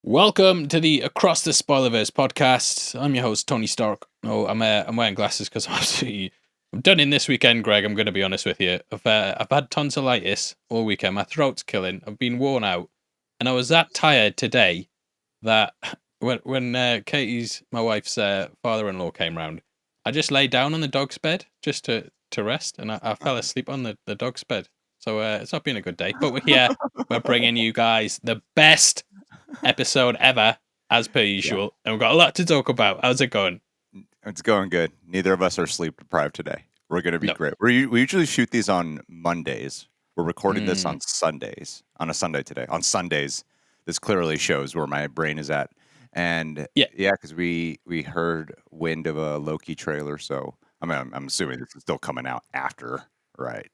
Welcome to the Across the Spoilerverse podcast. I'm your host, Tony Stark. No, I'm wearing glasses because I'm done in this weekend, Greg. I'm going to be honest with you. I've had tonsillitis all weekend. My throat's killing. I've been worn out, and I was that tired today that when Katie's, my wife's father-in-law, came round, I just lay down on the dog's bed just to rest, and I fell asleep on the dog's bed. So it's not been a good day, but we're here. We're bringing you guys the best episode ever, as per usual, and we've got a lot to talk about. How's it going? It's going good. Neither of us are sleep deprived today. We're going to be No. great. We usually shoot these on Mondays. We're recording this on Sundays. On a Sunday today. On Sundays, this clearly shows where my brain is at. And Yeah, because we heard wind of a Loki trailer. So I mean, I'm assuming this is still coming out after, right?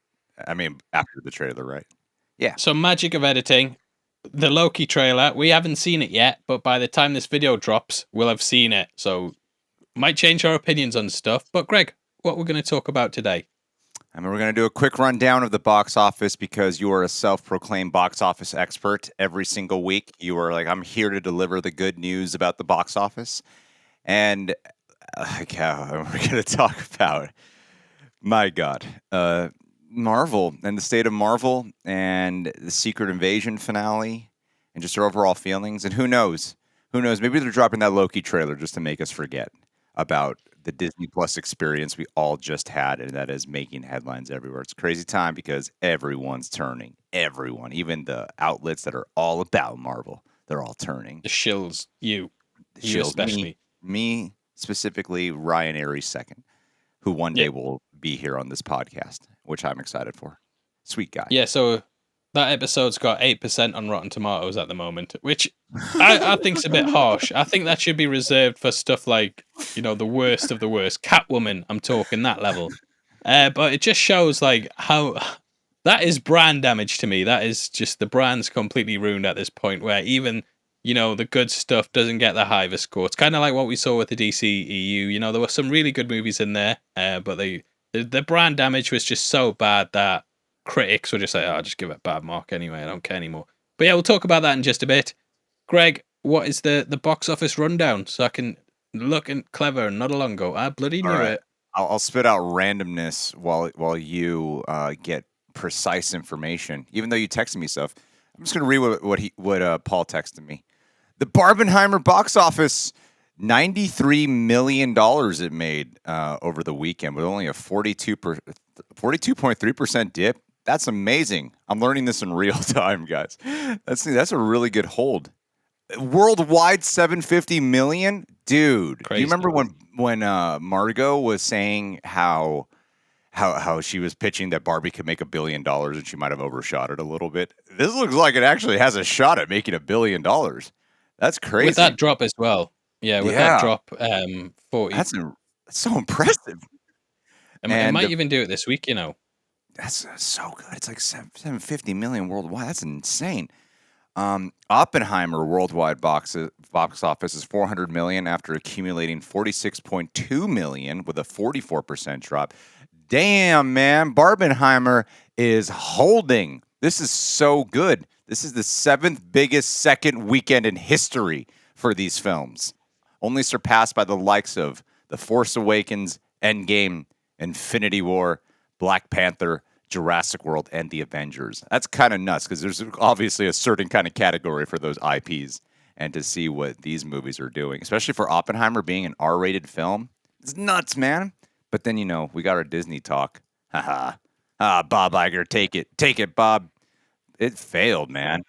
I mean, after the trailer, right? Yeah. so magic of editing. The Loki trailer, we haven't seen it yet, but by the time this video drops, we'll have seen it. So might change our opinions on stuff. But Greg, what we're going to talk about today? I mean, we're going to do a quick rundown of the box office because you are a self-proclaimed box office expert. Every single week, you are like, I'm here to deliver the good news about the box office. And we're going to talk about, my God, Marvel and the state of Marvel and the Secret Invasion finale and just our overall feelings. And who knows? Who knows? Maybe they're dropping that Loki trailer just to make us forget about the Disney Plus experience we all just had, and that is making headlines everywhere. It's a crazy time because everyone's turning. Everyone, even the outlets that are all about Marvel, they're all turning. The shills, you Shills, especially. Me specifically, Ryan Airy second, who one day will be here on this podcast, which I'm excited for. Sweet guy. Yeah, so that episode's got 8% on Rotten Tomatoes at the moment, which I think's a bit harsh. I think that should be reserved for stuff like, the worst of the worst. Catwoman, I'm talking that level. But it just shows like how that is brand damage to me. That is just the brand's completely ruined at this point where even, the good stuff doesn't get the highest score. It's kind of like what we saw with the DCEU. There were some really good movies in there, but the brand damage was just so bad that critics were just like, I'll just give it a bad mark anyway. I don't care anymore. But yeah, we'll talk about that in just a bit. Greg, what is the box office rundown so I can look and clever and not a long go? I bloody knew it. I'll spit out randomness while you get precise information. Even though you texted me stuff, I'm just gonna read what Paul texted me. The Barbenheimer box office, $93 million it made over the weekend with only a 42.3% dip. That's amazing. I'm learning this in real time, guys. That's a really good hold. Worldwide, 750 million, dude. Crazy. Do you remember when Margot was saying how she was pitching that Barbie could make $1 billion and she might have overshot it a little bit? This looks like it actually has a shot at making $1 billion. That's crazy. With that drop as well. Yeah, that drop, 40. That's so impressive. It might even do it this week, That's so good. It's like 750 million worldwide. That's insane. Oppenheimer worldwide box office is 400 million after accumulating 46.2 million with a 44% drop. Damn, man. Barbenheimer is holding. This is so good. This is the 7th biggest second weekend in history for these films, only surpassed by the likes of The Force Awakens, Endgame, Infinity War, Black Panther, Jurassic World, and The Avengers. That's kind of nuts because there's obviously a certain kind of category for those IPs, and to see what these movies are doing, especially for Oppenheimer being an R-rated film, it's nuts, man. But then, we got our Disney talk. Haha. Bob Iger, take it, Bob. It failed, man.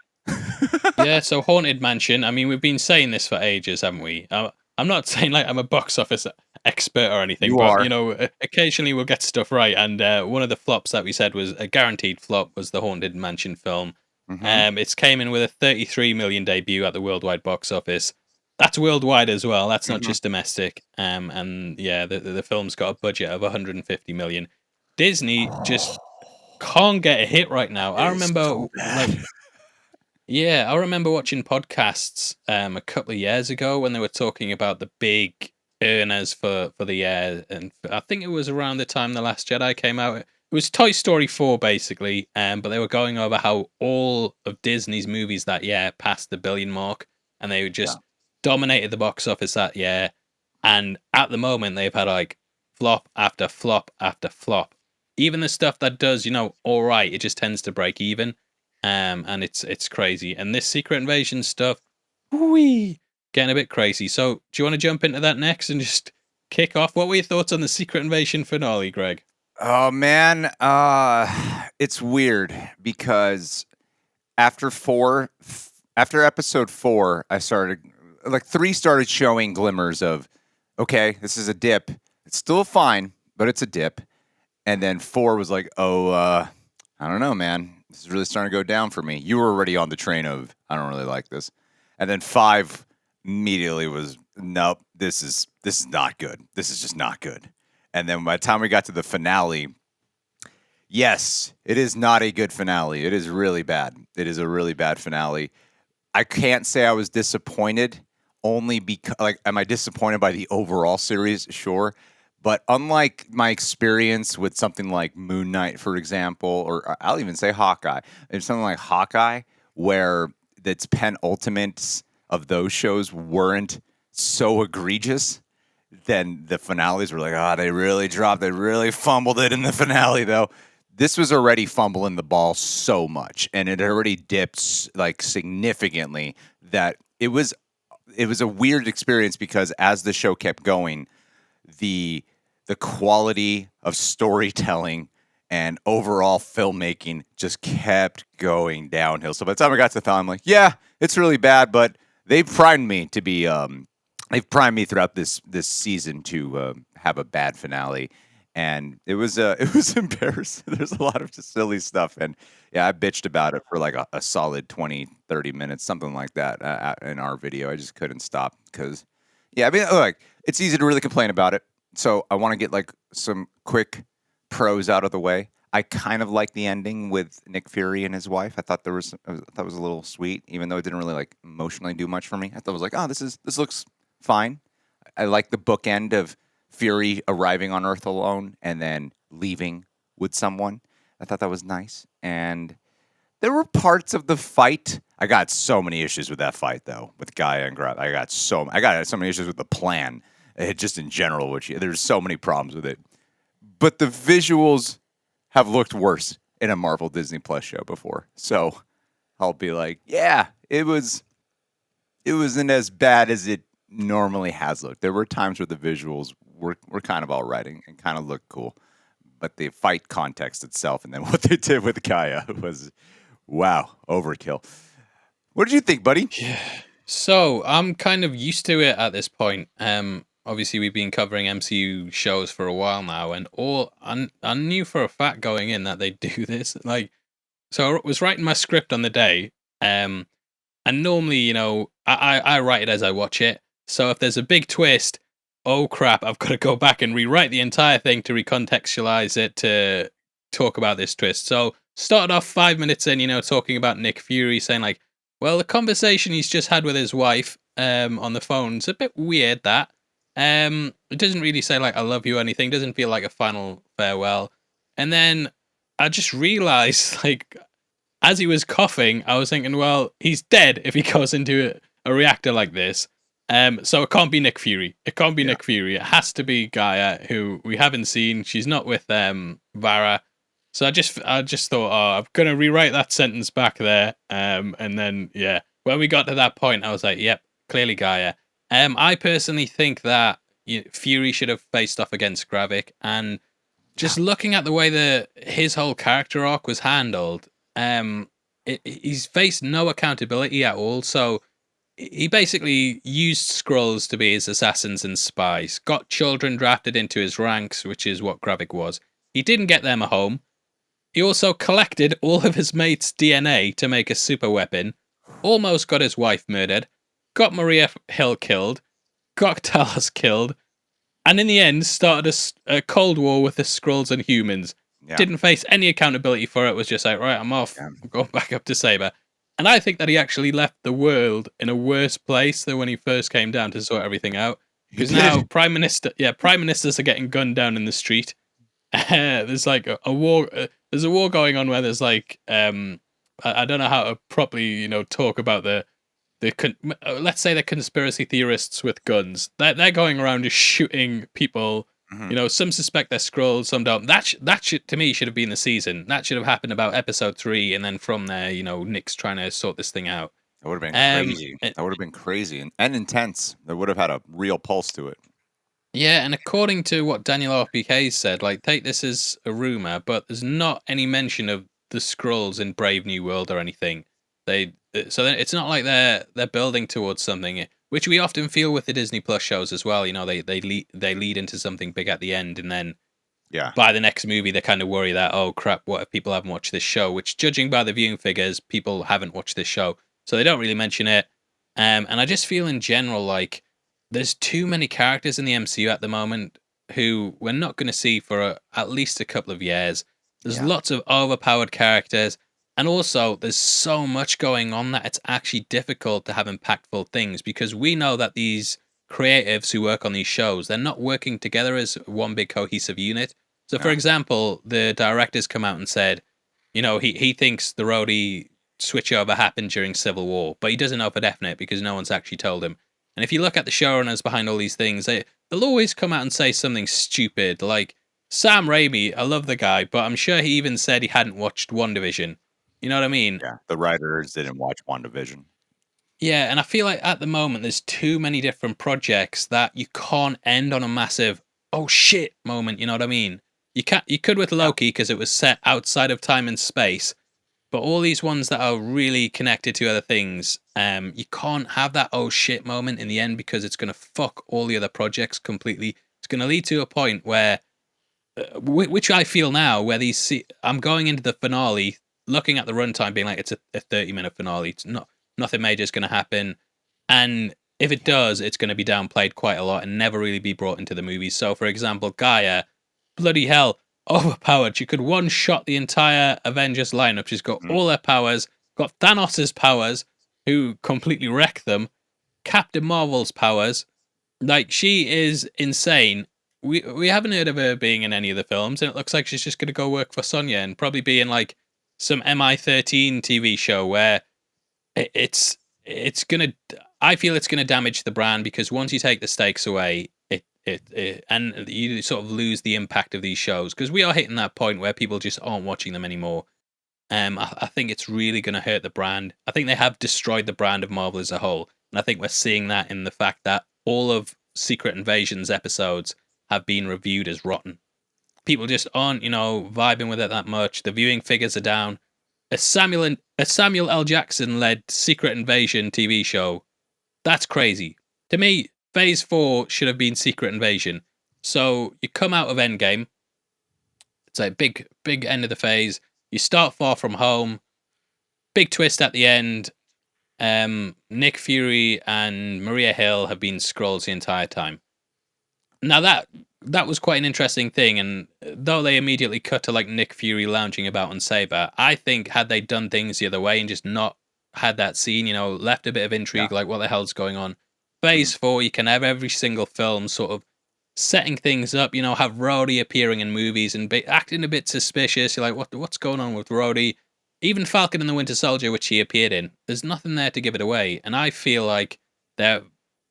Yeah, so Haunted Mansion. I mean, we've been saying this for ages, haven't we? I'm not saying like I'm a box office expert or anything, but occasionally we'll get stuff right. And one of the flops that we said was a guaranteed flop was the Haunted Mansion film. Mm-hmm. It's came in with a 33 million debut at the worldwide box office. That's worldwide as well. That's not just domestic. And yeah, the film's got a budget of 150 million. Disney just can't get a hit right now. I remember so I remember watching podcasts a couple of years ago when they were talking about the big earners for the year, and I think it was around the time The Last Jedi came out. It was Toy Story 4 basically, but they were going over how all of Disney's movies that year passed the billion mark. and they Yeah. just dominated the box office that year. And at the moment, they've had like flop after flop after flop. Even the stuff that does, all right, it just tends to break even. And it's crazy. And this Secret Invasion stuff, whee, getting a bit crazy. So, do you want to jump into that next and just kick off? What were your thoughts on the Secret Invasion finale, Greg? Oh man, it's weird because after after episode 4, I started like 3 started showing glimmers of, okay, this is a dip. It's still fine, but it's a dip. And then 4 was like, oh, I don't know, man. This is really starting to go down for me. You were already on the train of, I don't really like this. And then 5 immediately was, nope, this is not good. This is just not good. And then by the time we got to the finale, yes, it is not a good finale. It is really bad. It is a really bad finale. I can't say I was disappointed only because, like, am I disappointed by the overall series? Sure. But unlike my experience with something like Moon Knight, for example, or I'll even say Hawkeye, and something like Hawkeye, where its penultimates of those shows weren't so egregious, then the finales were like, oh, they really dropped, they really fumbled it in the finale, though. This was already fumbling the ball so much, and it already dipped like significantly that it was a weird experience because as the show kept going, the the quality of storytelling and overall filmmaking just kept going downhill. So by the time I got to the film, I'm like, yeah, it's really bad, but they've primed me throughout this season to have a bad finale. And it was it was embarrassing. There's a lot of just silly stuff. And yeah, I bitched about it for like a solid 20, 30 minutes, something like that in our video. I just couldn't stop because, yeah, I mean, like, it's easy to really complain about it. So I want to get like some quick pros out of the way. I kind of like the ending with Nick Fury and his wife. I thought it was a little sweet, even though it didn't really like emotionally do much for me. I thought it was like, oh, this looks fine. I like the bookend of Fury arriving on Earth alone and then leaving with someone. I thought that was nice. And there were parts of the fight. I got so many issues with that fight, though, with Gaia and Grab. I got so many issues with the plan, just in general. There's so many problems with it. But the visuals have looked worse in a Marvel Disney Plus show before, so I'll be like, yeah, it wasn't as bad as it normally has looked. There were times where the visuals were kind of all right and kind of looked cool, but the fight context itself and then what they did with Gaia was, wow, overkill. What did you think, buddy? Yeah. So I'm kind of used to it at this point. Obviously we've been covering MCU shows for a while now, and I knew for a fact going in that they do this. Like, so I was writing my script on the day, and normally, I write it as I watch it. So if there's a big twist, oh crap, I've got to go back and rewrite the entire thing to recontextualize it to talk about this twist. So started off 5 minutes in, talking about Nick Fury, saying like, well, the conversation he's just had with his wife on the phone is a bit weird. That it doesn't really say like I love you or anything. Doesn't feel like a final farewell. And then I just realized like as he was coughing, I was thinking, well, he's dead if he goes into a reactor like this. So it can't be Nick Fury. It can't be Yeah. Nick Fury. It has to be Gaia, who we haven't seen. She's not with Vara. So I just thought, oh, I'm gonna rewrite that sentence back there. And then yeah, when we got to that point, I was like, yep, clearly Gaia. I personally think that Fury should have faced off against Gravik, and Yeah. just looking at the way that his whole character arc was handled, um, he's faced no accountability at all. So he basically used Skrulls to be his assassins and spies, got children drafted into his ranks, which is what Gravik was. He didn't get them a home. He also collected all of his mates' DNA to make a super weapon, almost got his wife murdered, got Maria Hill killed, got Talos killed, and in the end started a cold war with the Skrulls and humans. Yeah. Didn't face any accountability for it. Was just like, right, I'm off. Yeah. I'm going back up to Saber. And I think that he actually left the world in a worse place than when he first came down to sort everything out. He Because now did. prime ministers are getting gunned down in the street. There's like a war. There's a war going on where there's like I don't know how to properly talk about let's say they're conspiracy theorists with guns. They're going around just shooting people. Hmm. You know, some suspect they're Skrulls, some don't. That should, to me, should have been the season. That should have happened about episode 3, and then from there, you know, Nick's trying to sort this thing out. That would have been Um, crazy. eh, That would have been crazy and intense. That would have had a real pulse to it. yeah, and according to what Daniel RPK said, like take this as a rumor, but there's not any mention of the Skrulls in Brave New World or anything. So then it's not like they're building towards something, which we often feel with the Disney Plus shows as well. You know, they lead into something big at the end, and then Yeah. by the next movie they kind of worry that, oh crap, what if people haven't watched this show? Which, judging by the viewing figures, people haven't watched this show, so they don't really mention it. And I just feel in general like there's too many characters in the MCU at the moment who we're not going to see for at least a couple of years. There's Yeah. lots of overpowered characters, and also there's so much going on that it's actually difficult to have impactful things, because we know that these creatives who work on these shows, they're not working together as one big cohesive unit. So, for No. example, the director's come out and said, you know, he thinks the Rhodey switchover happened during Civil War, but he doesn't know for definite because no one's actually told him. And if you look at the showrunners behind all these things, they'll always come out and say something stupid. Like Sam Raimi, I love the guy, but I'm sure he even said he hadn't watched WandaVision. You know what I mean? Yeah. The writers didn't watch WandaVision. Yeah, and I feel like at the moment there's too many different projects that you can't end on a massive "oh shit" moment. You know what I mean? You could with Yeah. Loki because it was set outside of time and space, but all these ones that are really connected to other things, you can't have that "oh shit" moment in the end because it's gonna fuck all the other projects completely. It's gonna lead to a point where which I feel now, where I'm going into the finale, looking at the runtime, being like, it's a 30-minute finale. It's not nothing major is going to happen, and if it Yeah. does, it's going to be downplayed quite a lot and never really be brought into the movies. So, for example, Gaia, bloody hell, overpowered. She could one shot the entire Avengers lineup. She's got Mhm. all their powers, got Thanos' powers, who completely wreck them, Captain Marvel's powers, like she is insane. We haven't heard of her being in any of the films, and it looks like she's just gonna go work for Sonya and probably be in like some MI13 TV show where it's gonna. I feel it's gonna damage the brand because once you take the stakes away, it and you sort of lose the impact of these shows, because we are hitting that point where people just aren't watching them anymore. I think it's really going to hurt the brand. I think they have destroyed the brand of Marvel as a whole, and I think we're seeing that in the fact that all of Secret Invasion's episodes have been reviewed as rotten. People just aren't, you know, vibing with it that much. The viewing figures are down. A Samuel L. Jackson led Secret Invasion TV show. That's crazy. To me, Phase 4 should have been Secret Invasion. So you come out of Endgame. It's a big end of the phase. You start Far From Home. Big twist at the end. Nick Fury and Maria Hill have been Skrulls the entire time. Now that was quite an interesting thing, and though they immediately cut to like Nick Fury lounging about on Saber, I think had they done things the other way and just not had that scene, you know, left a bit of Yeah. intrigue, like what the hell's going on. Mhm. Phase 4, you can have every single film sort of setting things up, you know, have Rhodey appearing in movies and acting a bit suspicious. You're like, what's going on with Rhodey? Even Falcon and the Winter Soldier, which he appeared in, there's nothing there to give it away. And I feel like they're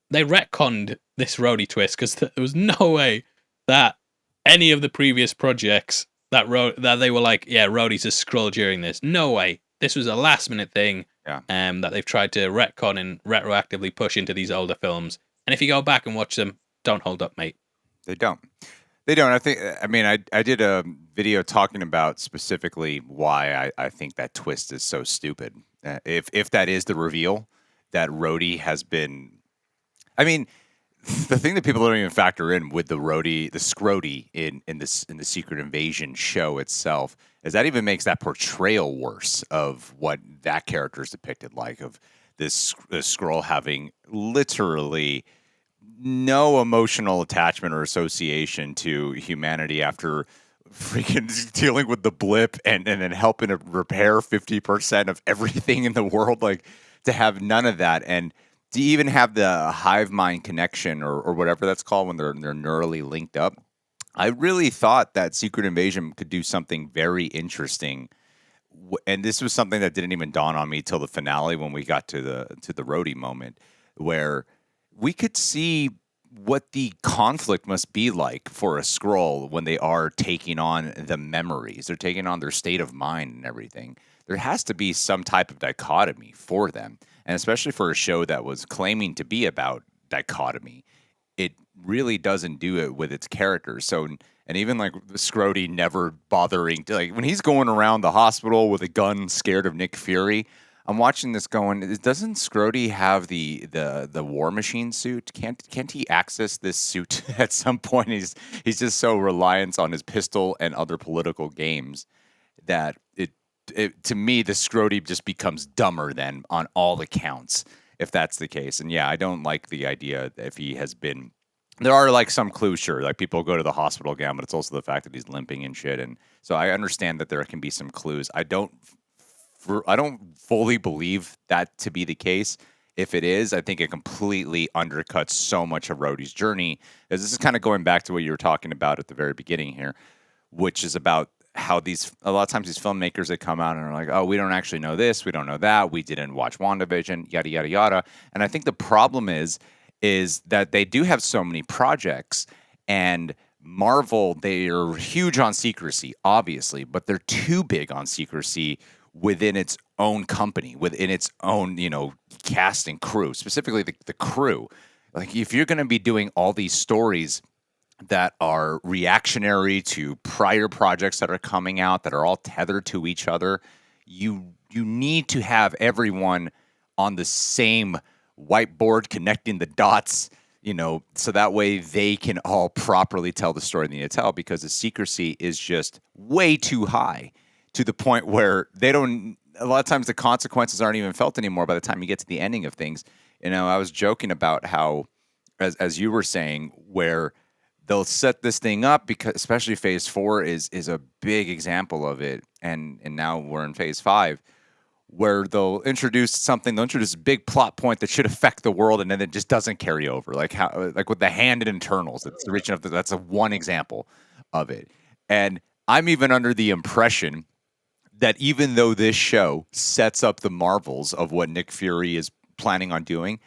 they retconned this Rhodey twist because there was no way that any of the previous projects that they were like, yeah, Rhodey's a Skrull during this. No way. This was a last minute thing Yeah. that they've tried to retcon and retroactively push into these older films. And if you go back and watch them, don't hold up, mate. They don't. They don't. I think. I mean, I did a video talking about specifically why I think that twist is so stupid. If that is the reveal that Rhodey has been. I mean, the thing that people don't even factor in with the Rhodey, the Scrody in the Secret Invasion show itself is that even makes that portrayal worse of what that character is depicted like, of this scroll having literally no emotional attachment or association to humanity after freaking dealing with the blip and then helping to repair 50% of everything in the world, like to have none of that and to even have the hive mind connection or whatever that's called when they're neurally linked up. I really thought that Secret Invasion could do something very interesting and this was something that didn't even dawn on me till the finale when we got to the Rhodey moment, where we could see what the conflict must be like for a scroll when they are taking on the memories. They're taking on their state of mind and everything. There has to be some type of dichotomy for them. And especially for a show that was claiming to be about dichotomy, it really doesn't do it with its characters. So, and even like Scrody never bothering to, like, when he's going around the hospital with a gun, scared of Nick Fury. I'm watching this going, doesn't Scrody have the War Machine suit? Can't he access this suit at some point? He's just so reliant on his pistol and other political games that it to me the Scrody just becomes dumber than on all accounts if that's the case. And yeah, I don't like the idea that if he has been, there are like some clues, sure, like people go to the hospital again, but it's also the fact that he's limping and shit. And so I understand that there can be some clues. I don't fully believe that to be the case. If it is, I think it completely undercuts so much of Rhodey's journey. Because this is kind of going back to what you were talking about at the very beginning here, which is about how a lot of times these filmmakers, they come out and are like, oh, we don't actually know this, we don't know that, we didn't watch WandaVision, yada yada yada. And I think the problem is that they do have so many projects, and Marvel, they are huge on secrecy, obviously, but they're too big on secrecy within its own company, within its own, cast and crew, specifically the crew. Like, if you're going to be doing all these stories that are reactionary to prior projects that are coming out that are all tethered to each other, you need to have everyone on the same whiteboard connecting the dots, so that way they can all properly tell the story they need to tell, because the secrecy is just way too high to the point where a lot of times the consequences aren't even felt anymore by the time you get to the ending of things. I was joking about how, as you were saying, where they'll set this thing up, because especially phase 4 is a big example of it. And now we're in phase 5, where they'll introduce a big plot point that should affect the world, and then it just doesn't carry over. Like with the hand in Internals, that's a one example of it. And I'm even under the impression that even though this show sets up the marvels of what Nick Fury is planning on doing,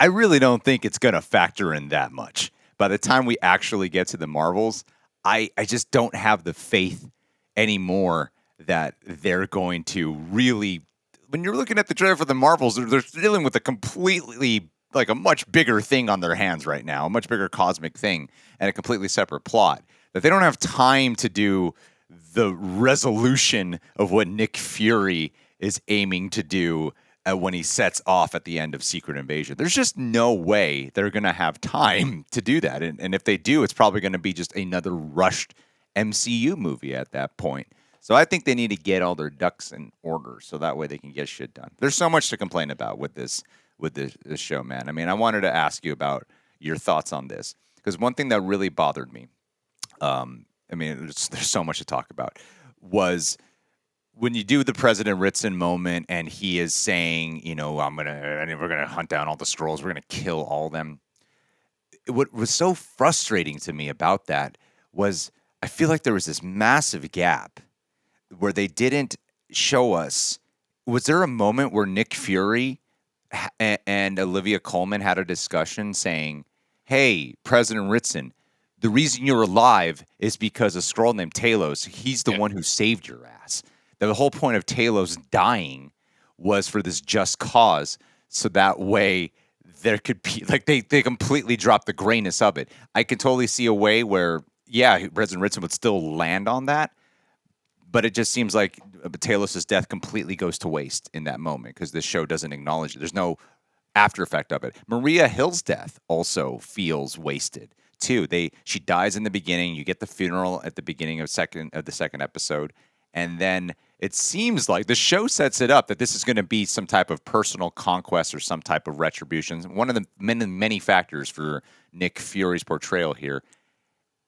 I really don't think it's going to factor in that much. By the time we actually get to the Marvels, I just don't have the faith anymore that they're going to really. When you're looking at the trailer for the Marvels, they're dealing with a completely, like, a much bigger thing on their hands right now, a much bigger cosmic thing, and a completely separate plot. That they don't have time to do the resolution of what Nick Fury is aiming to do when he sets off at the end of Secret Invasion. There's just no way they're going to have time to do that. And if they do, it's probably going to be just another rushed MCU movie at that point. So I think they need to get all their ducks in order so that way they can get shit done. There's so much to complain about with this show, man. I mean, I wanted to ask you about your thoughts on this, because one thing that really bothered me, there's so much to talk about, was when you do the President Ritson moment and he is saying, we're gonna hunt down all the Skrulls, we're gonna kill all of them. What was so frustrating to me about that was I feel like there was this massive gap where they didn't show us. Was there a moment where Nick Fury and Olivia Colman had a discussion saying, hey, President Ritson, the reason you're alive is because a Skrull named Talos, he's the one who saved your ass. The whole point of Talos dying was for this just cause, so that way there could be, like, they completely dropped the grayness of it. I can totally see a way where, yeah, President Ritson would still land on that, but it just seems like Talos' death completely goes to waste in that moment because this show doesn't acknowledge it. There's no after effect of it. Maria Hill's death also feels wasted too. She dies in the beginning. You get the funeral at the beginning of the second episode, and then it seems like the show sets it up that this is going to be some type of personal conquest or some type of retribution. One of the many factors for Nick Fury's portrayal here.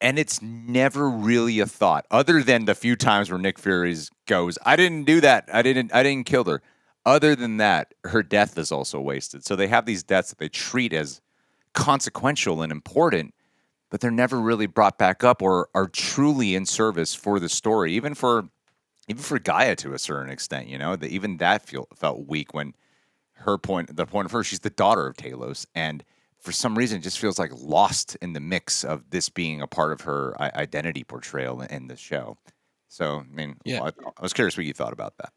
And it's never really a thought, other than the few times where Nick Fury goes, I didn't do that. I didn't kill her. Other than that, her death is also wasted. So they have these deaths that they treat as consequential and important, but they're never really brought back up or are truly in service for the story. Even for, even for Gaia to a certain extent, that even that felt weak when the point of her, she's the daughter of Talos, and for some reason, it just feels like lost in the mix of this being a part of her identity portrayal in the show. So, I mean, Yeah, I was curious what you thought about that.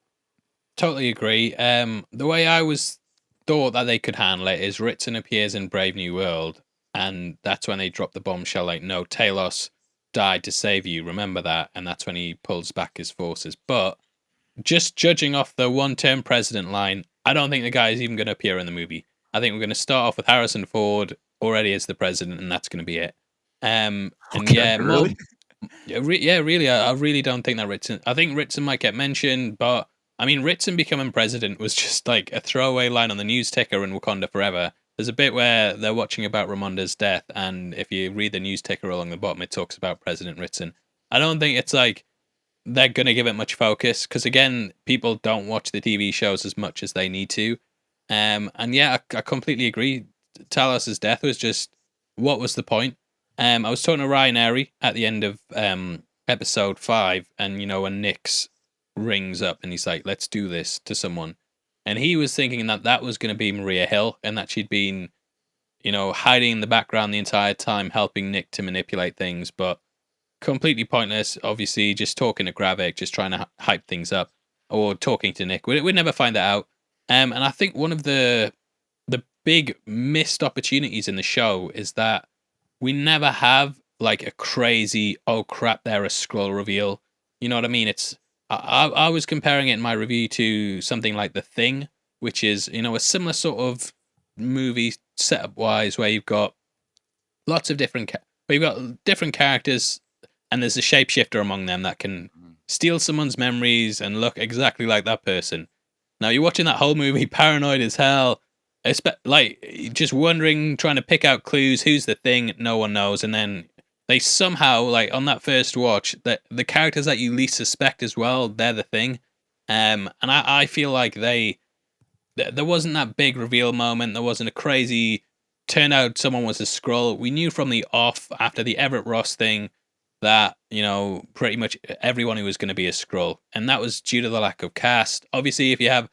totally agree. The way I was thought that they could handle it is Ritson appears in Brave New World, and that's when they drop the bombshell. Like, no, Talos died to save you. Remember that, and that's when he pulls back his forces. But just judging off the one-term president line, I don't think the guy is even going to appear in the movie. I think we're going to start off with Harrison Ford already as the president, and that's going to be it. And Okay, yeah, more. really? Yeah, really, I really don't think that Ritson. I think Ritson might get mentioned, but I mean, Ritson becoming president was just like a throwaway line on the news ticker in Wakanda Forever. There's a bit where they're watching about Ramonda's death, and if you read the news ticker along the bottom, it talks about President Ritson. I don't think it's like they're going to give it much focus because again, people don't watch the TV shows as much as they need to. And yeah, I completely agree. Talos's death was just what was the point? I was talking to Ryan Airy at the end of episode 5, and when Nyx rings up and he's like, "Let's do this" to someone, and he was thinking that that was going to be Maria Hill and that she'd been hiding in the background the entire time, helping Nick to manipulate things, but completely pointless. Obviously, just talking to Gravik, just trying to hype things up, or talking to Nick. We'd never find that out. And I think one of the big missed opportunities in the show is that we never have like a crazy oh crap they're a scroll reveal. You know what I mean? I was comparing it in my review to something like The Thing, which is a similar sort of movie setup wise where you've got lots of where you've got different characters and there's a shapeshifter among them that can Mhm. steal someone's memories and look exactly like that person. Now you're watching that whole movie, paranoid as hell, like just wondering, trying to pick out clues. Who's the thing? No one knows, and then they somehow, like on that first watch, that the characters that you least suspect as well, they're the thing. And I feel like there wasn't that big reveal moment. There wasn't a crazy turn out someone was a scroll. We knew from the off after the Everett Ross thing that pretty much everyone who was going to be a scroll, and that was due to the lack of cast. Obviously, if you have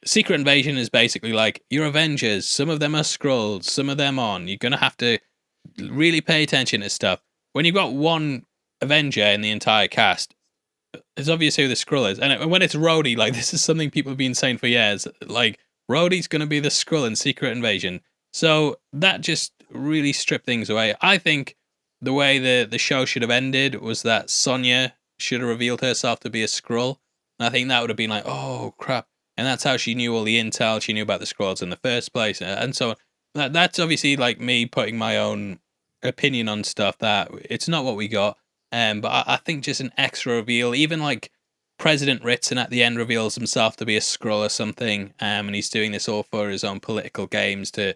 Secret Invasion, is basically like your Avengers. Some of them are scrolls, some of them on. You're gonna have to really pay attention to stuff. When you've got one Avenger in the entire cast, it's obvious who the Skrull is. And when it's Rhodey, like this is something people have been saying for years. Like Rhodey's going to be the Skrull in Secret Invasion. So that just really stripped things away. I think the way the show should have ended was that Sonya should have revealed herself to be a Skrull. And I think that would have been like, oh crap. And that's how she knew all the intel. She knew about the Skrulls in the first place, and so on. That's obviously like me putting my own opinion on stuff. That it's not what we got. But I think just an extra reveal, even like President Ritson at the end reveals himself to be a Skrull or something, and he's doing this all for his own political games to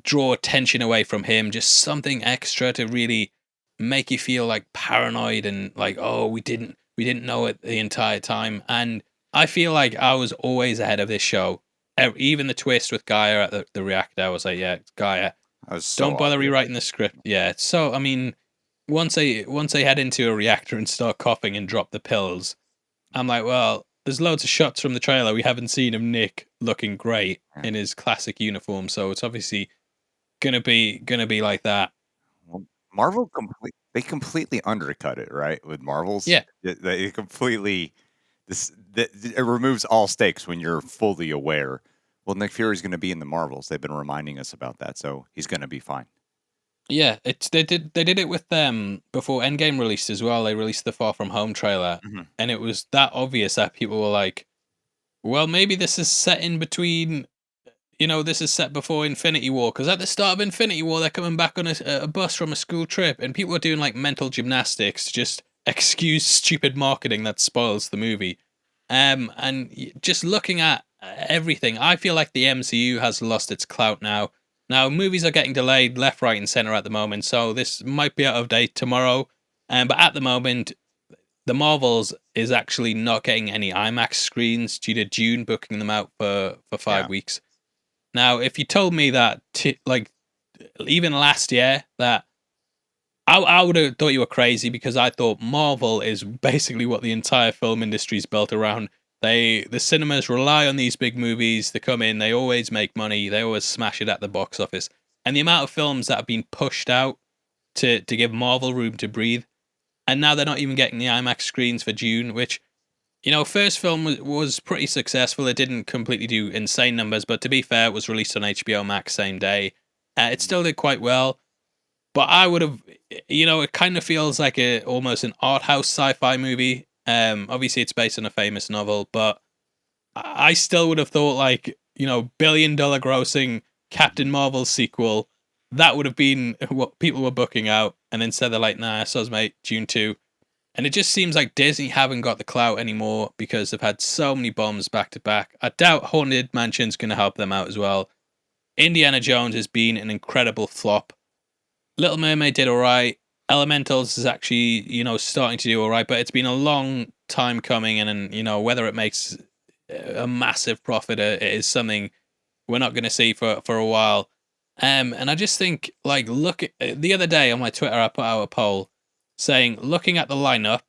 draw attention away from him. Just something extra to really make you feel like paranoid and like, oh, we didn't know it the entire time. And I feel like I was always ahead of this show. Even the twist with Gaia at the reactor, I was like, yeah, it's Gaia. That was so Don't bother obvious. rewriting the script. Yeah, it's so I mean, once they head into a reactor and start coughing and drop the pills, I'm like, well, there's loads of shots from the trailer we haven't seen of Nick looking great Yeah. in his classic uniform, so it's obviously gonna be like that. Well, Marvel they completely undercut it, right? With Marvels, Yeah, they completely it removes all stakes when you're fully aware. Well, Nick Fury's going to be in the Marvels. They've been reminding us about that, so he's going to be fine. yeah. It's they did it with them before Endgame released as well. They released the Far From Home trailer, Mhm. and it was that obvious that people were like, well, maybe this is set in between. This is set before Infinity War because at the start of Infinity War, they're coming back on a bus from a school trip, and people are doing like mental gymnastics to just excuse stupid marketing that spoils the movie. And just looking at everything, I feel like the MCU has lost its clout now. Now, movies are getting delayed left, right, and center at the moment, so this might be out of date tomorrow. But at the moment, the Marvels is actually not getting any IMAX screens due to June booking them out for Yeah. 5 weeks. Now, if you told me that, like, even last year, that I would have thought you were crazy because I thought Marvel is basically what the entire film industry is built around. The cinemas rely on these big movies. They come in, they always make money, they always smash it at the box office. And the amount of films that have been pushed out to give Marvel room to breathe, and now they're not even getting the IMAX screens for June, which first film was pretty successful. It didn't completely do insane numbers, but to be fair, it was released on HBO Max same day. It Mhm. still did quite well. But I would have, it kind of feels like a almost an art house sci-fi movie. Obviously it's based on a famous novel, but I still would have thought like billion-dollar grossing Captain Mhm. Marvel sequel. That would have been what people were booking out, and instead they're like, nah, so's mate, June 2. And it just seems like Disney haven't got the clout anymore because they've had so many bombs back to back. I doubt Haunted Mansion's going to help them out as well. Indiana Jones has been an incredible flop. Little Mermaid did all right. Elementals is actually, starting to do all right, but it's been a long time coming, and whether it makes a massive profit, it is something we're not going to see for a while. And I just think, like, look, the other day on my Twitter, I put out a poll saying, looking at the lineup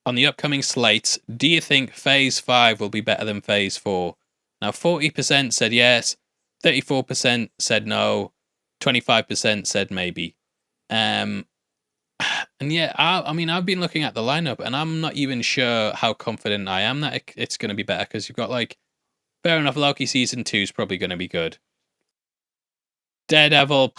on the upcoming slates, do you think Phase 5 will be better than Phase 4? Now, 40% said yes, 34% said no, 25% said maybe. Um, and yeah, I mean, I've been looking at the lineup, and I'm not even sure how confident I am that it's going to be better because you've got like, fair enough, Loki season 2 is probably going to be good. Daredevil,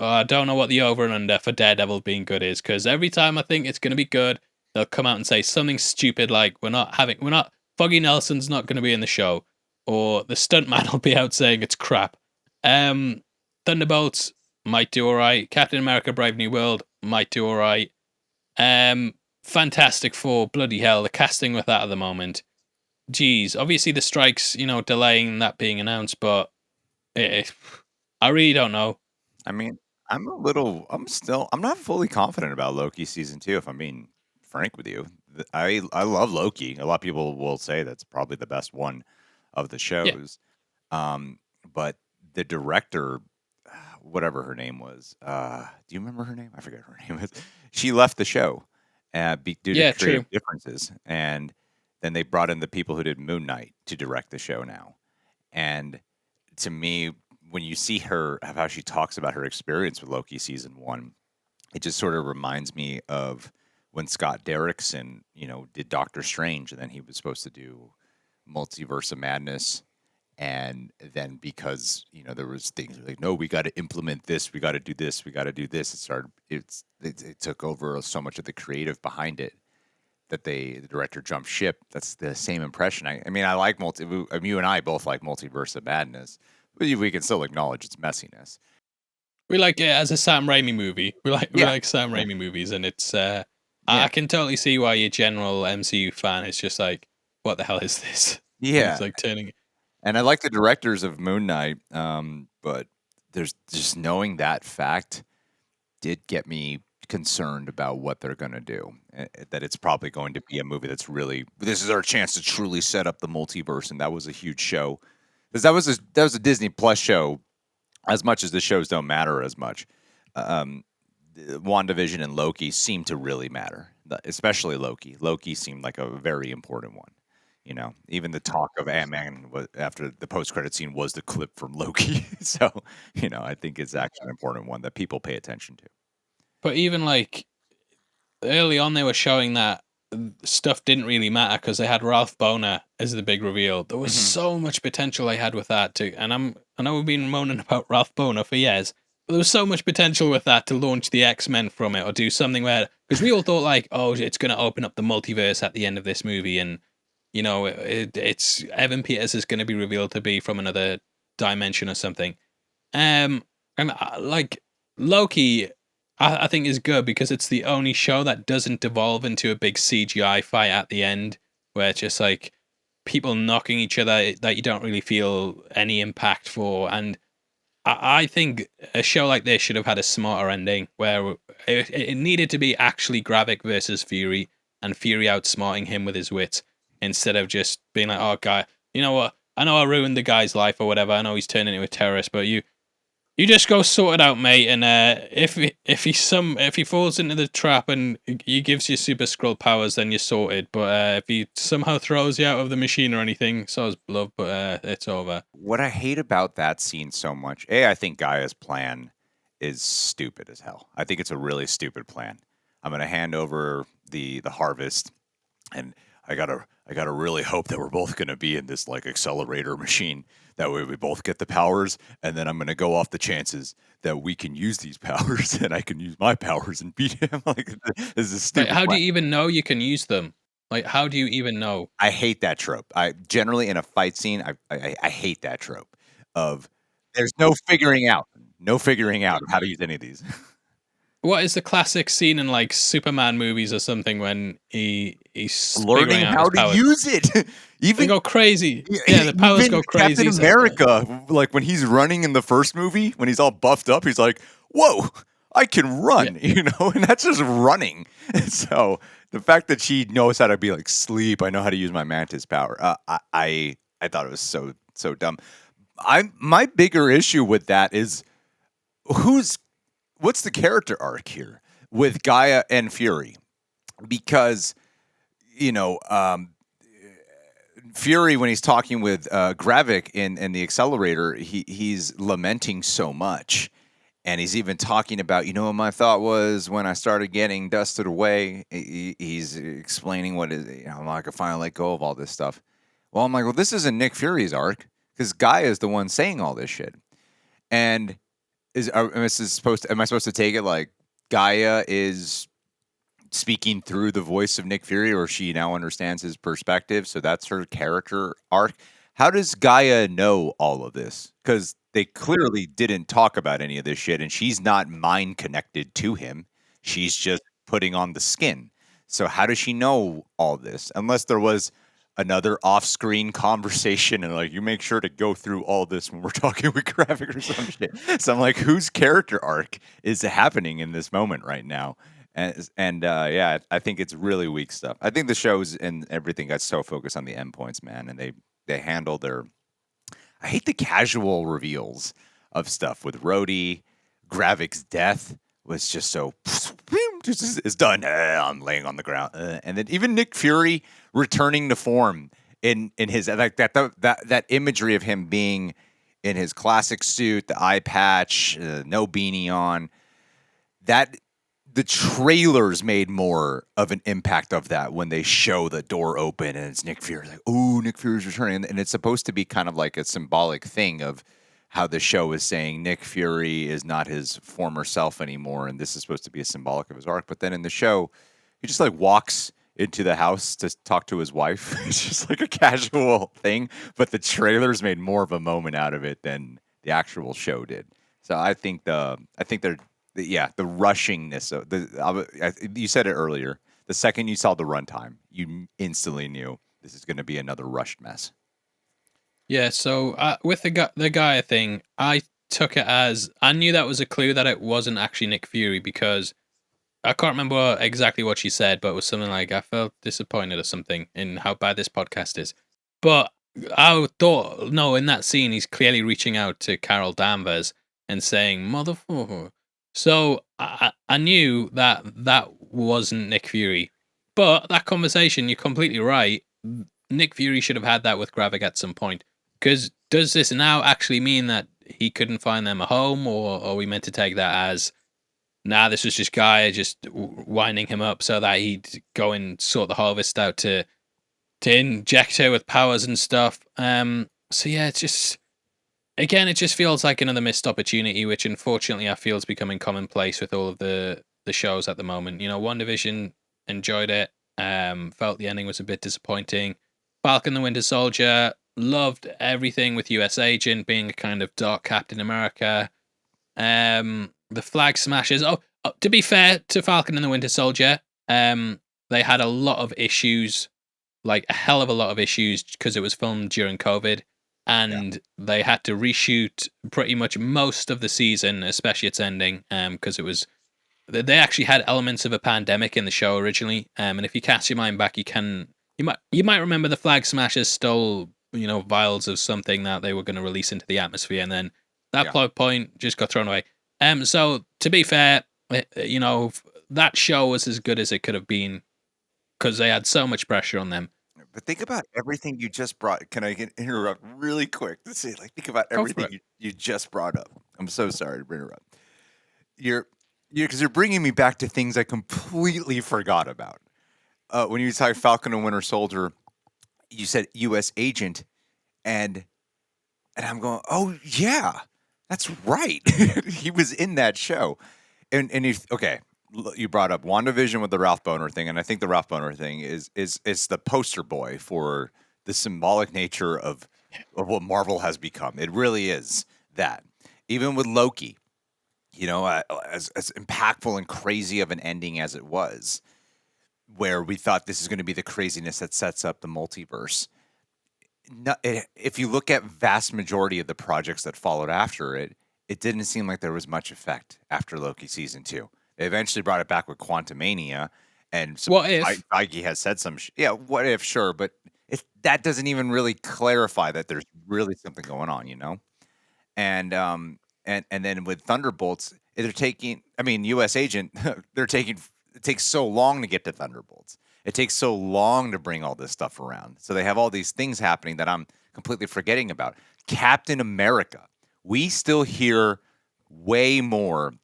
I don't know what the over and under for Daredevil being good is because every time I think it's going to be good, they'll come out and say something stupid like we're not Foggy Nelson's not going to be in the show, or the stuntman will be out saying it's crap. Um, Thunderbolts might do all right. Captain America: Brave New World might do all right. Um, Fantastic Four, bloody hell, the casting with that at the moment. Geez, obviously the strikes, delaying that being announced, but it, I really don't know. I mean, I'm not fully confident about Loki season 2, if I'm being frank with you. I love Loki. A lot of people will say that's probably the best one of the Yeah, shows. Um, but the director, whatever her name was, do you remember her name? I forget her name is. She left the show due to yeah, creative true. differences, and then they brought in the people who did Moon Knight to direct the show now. And to me, when you see her, how she talks about her experience with Loki season 1, it just sort of reminds me of when Scott Derrickson, did Doctor Strange, and then he was supposed to do Multiverse of Madness, and then because there was things like, no, we got to implement this, we got to do this, we got to do this. It took over so much of the creative behind it that the director jumped ship. That's the same impression. I mean, I like you and I both like Multiverse of Madness, but we can still acknowledge its messiness. We like it as a Sam Raimi movie. We Yeah, like Sam yeah, Raimi movies, and it's I yeah, can totally see why your general MCU fan is just like, what the hell is this? And it's yeah. like turning. And I like the directors of Moon Knight, but there's just knowing that fact did get me concerned about what they're going to do. That it's probably going to be a movie that's really, this is our chance to truly set up the multiverse, and that was a huge show because that was a Disney Plus show. As much as the shows don't matter as much, um, WandaVision and Loki seem to really matter, especially Loki. Loki seemed like a very important one. Even the talk of Ant-Man after the post-credit scene was the clip from Loki. So, I think it's actually an important one that people pay attention to. But even like early on, they were showing that stuff didn't really matter because they had Ralph Boner as the big reveal. There was Mhm. so much potential they had with that too, and I know we've been moaning about Ralph Boner for years. But there was so much potential with that to launch the X-Men from it or do something where, because we all thought like, oh, it's going to open up the multiverse at the end of this movie, and it's Evan Peters is going to be revealed to be from another dimension or something. Um, and like Loki, I think is good because it's the only show that doesn't devolve into a big CGI fight at the end, where it's just like people knocking each other that you don't really feel any impact for. And I think a show like this should have had a smarter ending where it needed to be actually Gravik versus Fury, and Fury outsmarting him with his wit instead of just being like, oh, guy, you know what? I know I ruined the guy's life or whatever. I know he's turning into a terrorist, but You just go sort it out, mate. And if he falls into the trap and he gives you super scroll powers, then you're sorted. But if he somehow throws you out of the machine or anything, so is love. But it's over. What I hate about that scene so much, I think Gaia's plan is stupid as hell. I think it's a really stupid plan. I'm gonna hand over the harvest, and I gotta really hope that we're both gonna be in this like accelerator machine. That way we both get the powers, and then I'm gonna go off the chances that we can use these powers, and I can use my powers and beat him. Like this is a Like, stupid how do plan. you even know you can use them? Like, how do you even know? I hate that trope. I generally in a fight scene, I hate that trope of there's no figuring out of how to use any of these. What is the classic scene in like Superman movies or something when he's figuring Learning out how his to powers? use it. They Even go crazy. Yeah, the powers even go Captain crazy. So, America, like when he's running in the first movie, when he's all buffed up, he's like, "Whoa, I can yeah, run," and that's just running. So the fact that she knows how to be like sleep, I know how to use my mantis power. I thought it was so dumb. My bigger issue with that is who's what's the character arc here with Gaia and Fury? Because you know, Fury when he's talking with Gravik in the accelerator, he's lamenting so much, and he's even talking about, what my thought was when I started getting dusted away. He's explaining what is, I'm like, I finally let go of all this stuff. Well, I'm like, well, this isn't Nick Fury's arc because Gaia is the one saying all this shit, and am I supposed to take it like Gaia is speaking through the voice of Nick Fury, or she now understands his perspective? So that's her character arc. How does Gaia know all of this? Because they clearly didn't talk about any of this shit, and she's not mind connected to him. She's just putting on the skin. So how does she know all this? Unless there was another off-screen conversation and like you make sure to go through all this when we're talking with Graphic or some shit. So I'm like, whose character arc is happening in this moment right now? And yeah, I think it's really weak stuff. I think the shows and everything got so focused on the endpoints, man, and they handle their. I hate the casual reveals of stuff with Rhodey. Gravik's death was just so just it's done. I'm laying on the ground, and then even Nick Fury returning to form in his like that imagery of him being in his classic suit, the eye patch, no beanie on. That the trailers made more of an impact of that when they show the door open and it's Nick Fury, like, oh, Nick Fury's returning. And it's supposed to be kind of like a symbolic thing of how the show is saying Nick Fury is not his former self anymore. And this is supposed to be a symbolic of his arc. But then in the show, he just like walks into the house to talk to his wife. It's just like a casual thing. But the trailers made more of a moment out of it than the actual show did. So I think they're yeah, the rushingness of you said it earlier. The second you saw the runtime, you instantly knew this is going to be another rushed mess. yeah. So with the Gaia thing, I took it as I knew that was a clue that it wasn't actually Nick Fury because I can't remember exactly what she said, but it was something like I felt disappointed or something in how bad this podcast is. But I thought, no, in that scene, he's clearly reaching out to Carol Danvers and saying "motherfucker." So I knew that that wasn't Nick Fury. But that conversation, you're completely right. Nick Fury should have had that with Gravik at some point. Because does this now actually mean that he couldn't find them a home, or are we meant to take that as nah, this was just Guy just winding him up so that he'd go and sort the harvest out to inject her with powers and stuff. So yeah, it's just again, it just feels like another missed opportunity, which unfortunately I feel is becoming commonplace with all of the shows at the moment. You know, One Division enjoyed it. Felt the ending was a bit disappointing. Falcon the Winter Soldier loved everything with US Agent being a kind of dark Captain America. The Flag Smashers. To be fair to Falcon and the Winter Soldier, they had a lot of issues, like a hell of a lot of issues, because it was filmed during COVID, Yeah. and they had to reshoot pretty much most of the season, especially its ending, because it was they actually had elements of a pandemic in the show originally. And if you cast your mind back, you might remember the Flag Smashers stole vials of something that they were going to release into the atmosphere, and then That Yeah. plot point just got thrown away. So to be fair, that show was as good as it could have been because they had so much pressure on them. But think about everything you just brought. Can I interrupt really quick to say, like, think about Go for everything it. you just brought up. I'm so sorry to interrupt. You're because you're bringing me back to things I completely forgot about. When you talk Falcon and Winter Soldier, you said U.S. agent, and I'm going, oh yeah, that's right. He was in that show, and he's okay. You brought up WandaVision with the Ralph Boner thing, and I think the Ralph Boner thing is the poster boy for the symbolic nature of what Marvel has become. It really is that. Even with Loki, as impactful and crazy of an ending as it was, where we thought this is going to be the craziness that sets up the multiverse. If you look at vast majority of the projects that followed after it, it didn't seem like there was much effect after Loki season 2. They eventually brought it back with Quantumania, and What if? Feige has said some, yeah, what if, sure, but that doesn't even really clarify that there's really something going on, and and then with Thunderbolts, they're taking. I mean, U.S. Agent, they're taking. It takes so long to get to Thunderbolts. It takes so long to bring all this stuff around. So they have all these things happening that I'm completely forgetting about. Captain America. We still hear way more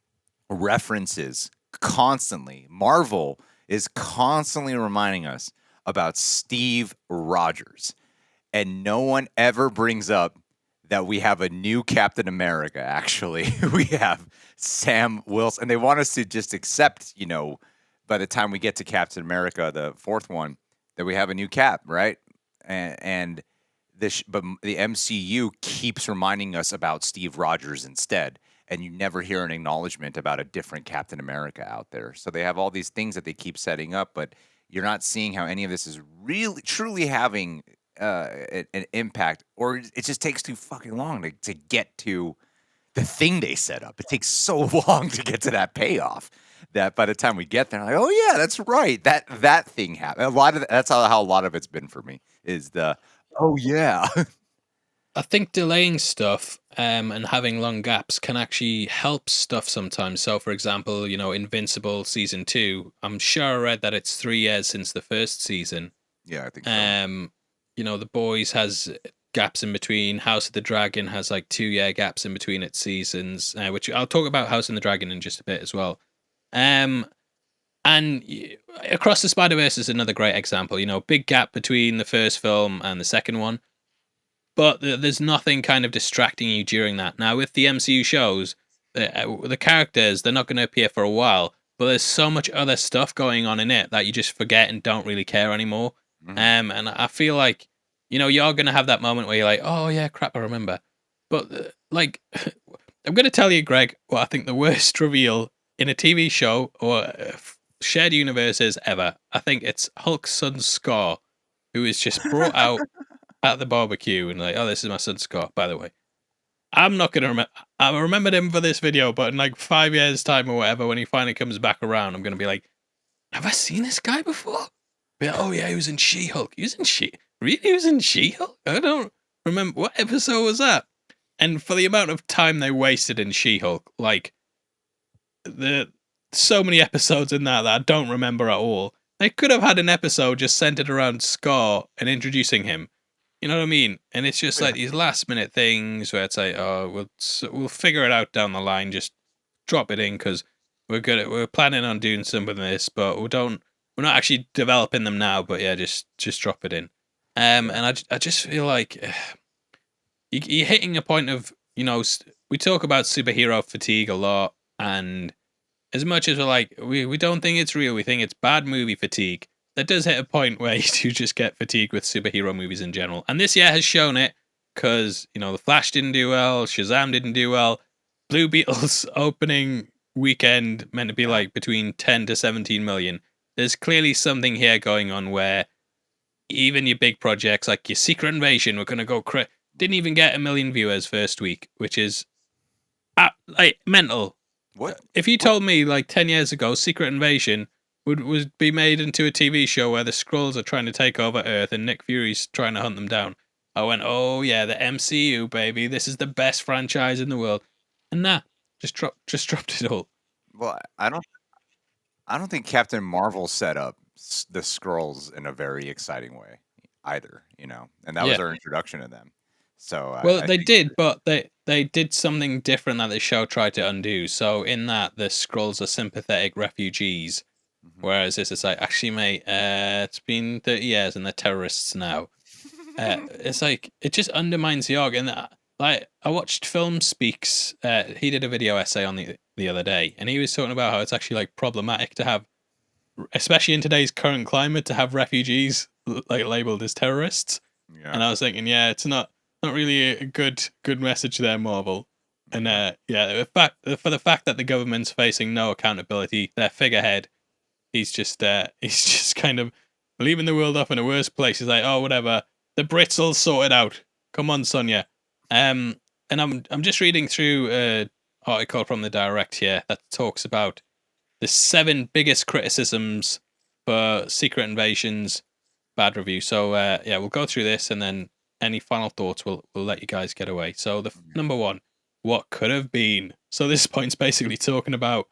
references constantly. Marvel is constantly reminding us about Steve Rogers, and no one ever brings up that we have a new Captain America. Actually, we have Sam Wilson, and they want us to just accept, by the time we get to Captain America, the fourth one, that we have a new Cap, right? And but the MCU keeps reminding us about Steve Rogers instead, and you never hear an acknowledgement about a different Captain America out there. So they have all these things that they keep setting up, but you're not seeing how any of this is really truly having an impact, or it just takes too fucking long to get to the thing they set up. It takes so long to get to that payoff that by the time we get there, I'm like, oh yeah, that's right. That thing happened. That's how a lot of it's been for me. Is the oh yeah. I think delaying stuff and having long gaps can actually help stuff sometimes. So, for example, Invincible season 2. I'm sure I read that it's 3 years since the first season. Yeah, I think so. The Boys has gaps in between. House of the Dragon has like 2 year gaps in between its seasons, which I'll talk about House of the Dragon in just a bit as well. And Across the Spider-Verse is another great example. Big gap between the first film and the second one, but there's nothing kind of distracting you during that. Now, with the MCU shows, the characters, they're not going to appear for a while, but there's so much other stuff going on in it that you just forget and don't really care anymore. And I feel like, you're going to have that moment where you're like, oh, yeah, crap, I remember. But, I'm going to tell you, Greg, what I think the worst reveal in a TV show or shared universes ever. I think it's Hulk's son Scar, who is just brought out at the barbecue and like, oh, this is my son Scott, by the way. I'm not gonna remember. I remembered him for this video, but in like 5 years' time or whatever, when he finally comes back around, I'm gonna be like, have I seen this guy before? Be like, oh yeah, he was in She-Hulk. He was in Really? He was in She-Hulk? I don't remember what episode was that. And for the amount of time they wasted in She-Hulk, like so many episodes in that I don't remember at all. They could have had an episode just centered around Scar and introducing him. You know what I mean? And it's just like these last minute things where it's like, oh, we'll figure it out down the line. Just drop it in because we're planning on doing some of this, but we're not actually developing them now. But yeah, just drop it in. And I just feel like you're hitting a point of we talk about superhero fatigue a lot, and as much as we're like we don't think it's real, we think it's bad movie fatigue. That does hit a point where you do just get fatigued with superhero movies in general. And this year has shown it because, The Flash didn't do well, Shazam didn't do well. Blue Beetle's opening weekend meant to be like between 10 to 17 million. There's clearly something here going on where even your big projects like your Secret Invasion were going to go didn't even get 1 million viewers first week, which is like mental. What? If you told me like 10 years ago Secret Invasion would be made into a TV show where the Skrulls are trying to take over Earth and Nick Fury's trying to hunt them down, I went, oh yeah, the MCU baby, this is the best franchise in the world, and nah, just dropped it all. Well, I don't think Captain Marvel set up the Skrulls in a very exciting way either, you know, and that was Yeah, our introduction to them. So well I they think, did, but they did something different that the show tried to undo. So in that, the Skrulls are sympathetic refugees, mhm. whereas this is like, actually, mate, it's been 30 years and they're terrorists now. It's like it just undermines the arc. And like I watched Film Speaks. He did a video essay on the other day, and he was talking about how it's actually like problematic to have, especially in today's current climate, to have refugees like labeled as terrorists. Yeah, And I was thinking, yeah, it's not really a good message there, Marvel. And yeah. yeah, for the fact that the government's facing no accountability, their figurehead, he's just kind of leaving the world off in a worse place. He's like, oh, whatever, the Brits will sort it out. Come on, Sonia. Um, and I'm just reading through an article from the Direct here that talks about the 7 biggest criticisms for Secret Invasion's bad review. So yeah, we'll go through this, and then any final thoughts we'll let you guys get away. So the Yeah. number one, what could have been. So this point's basically talking about,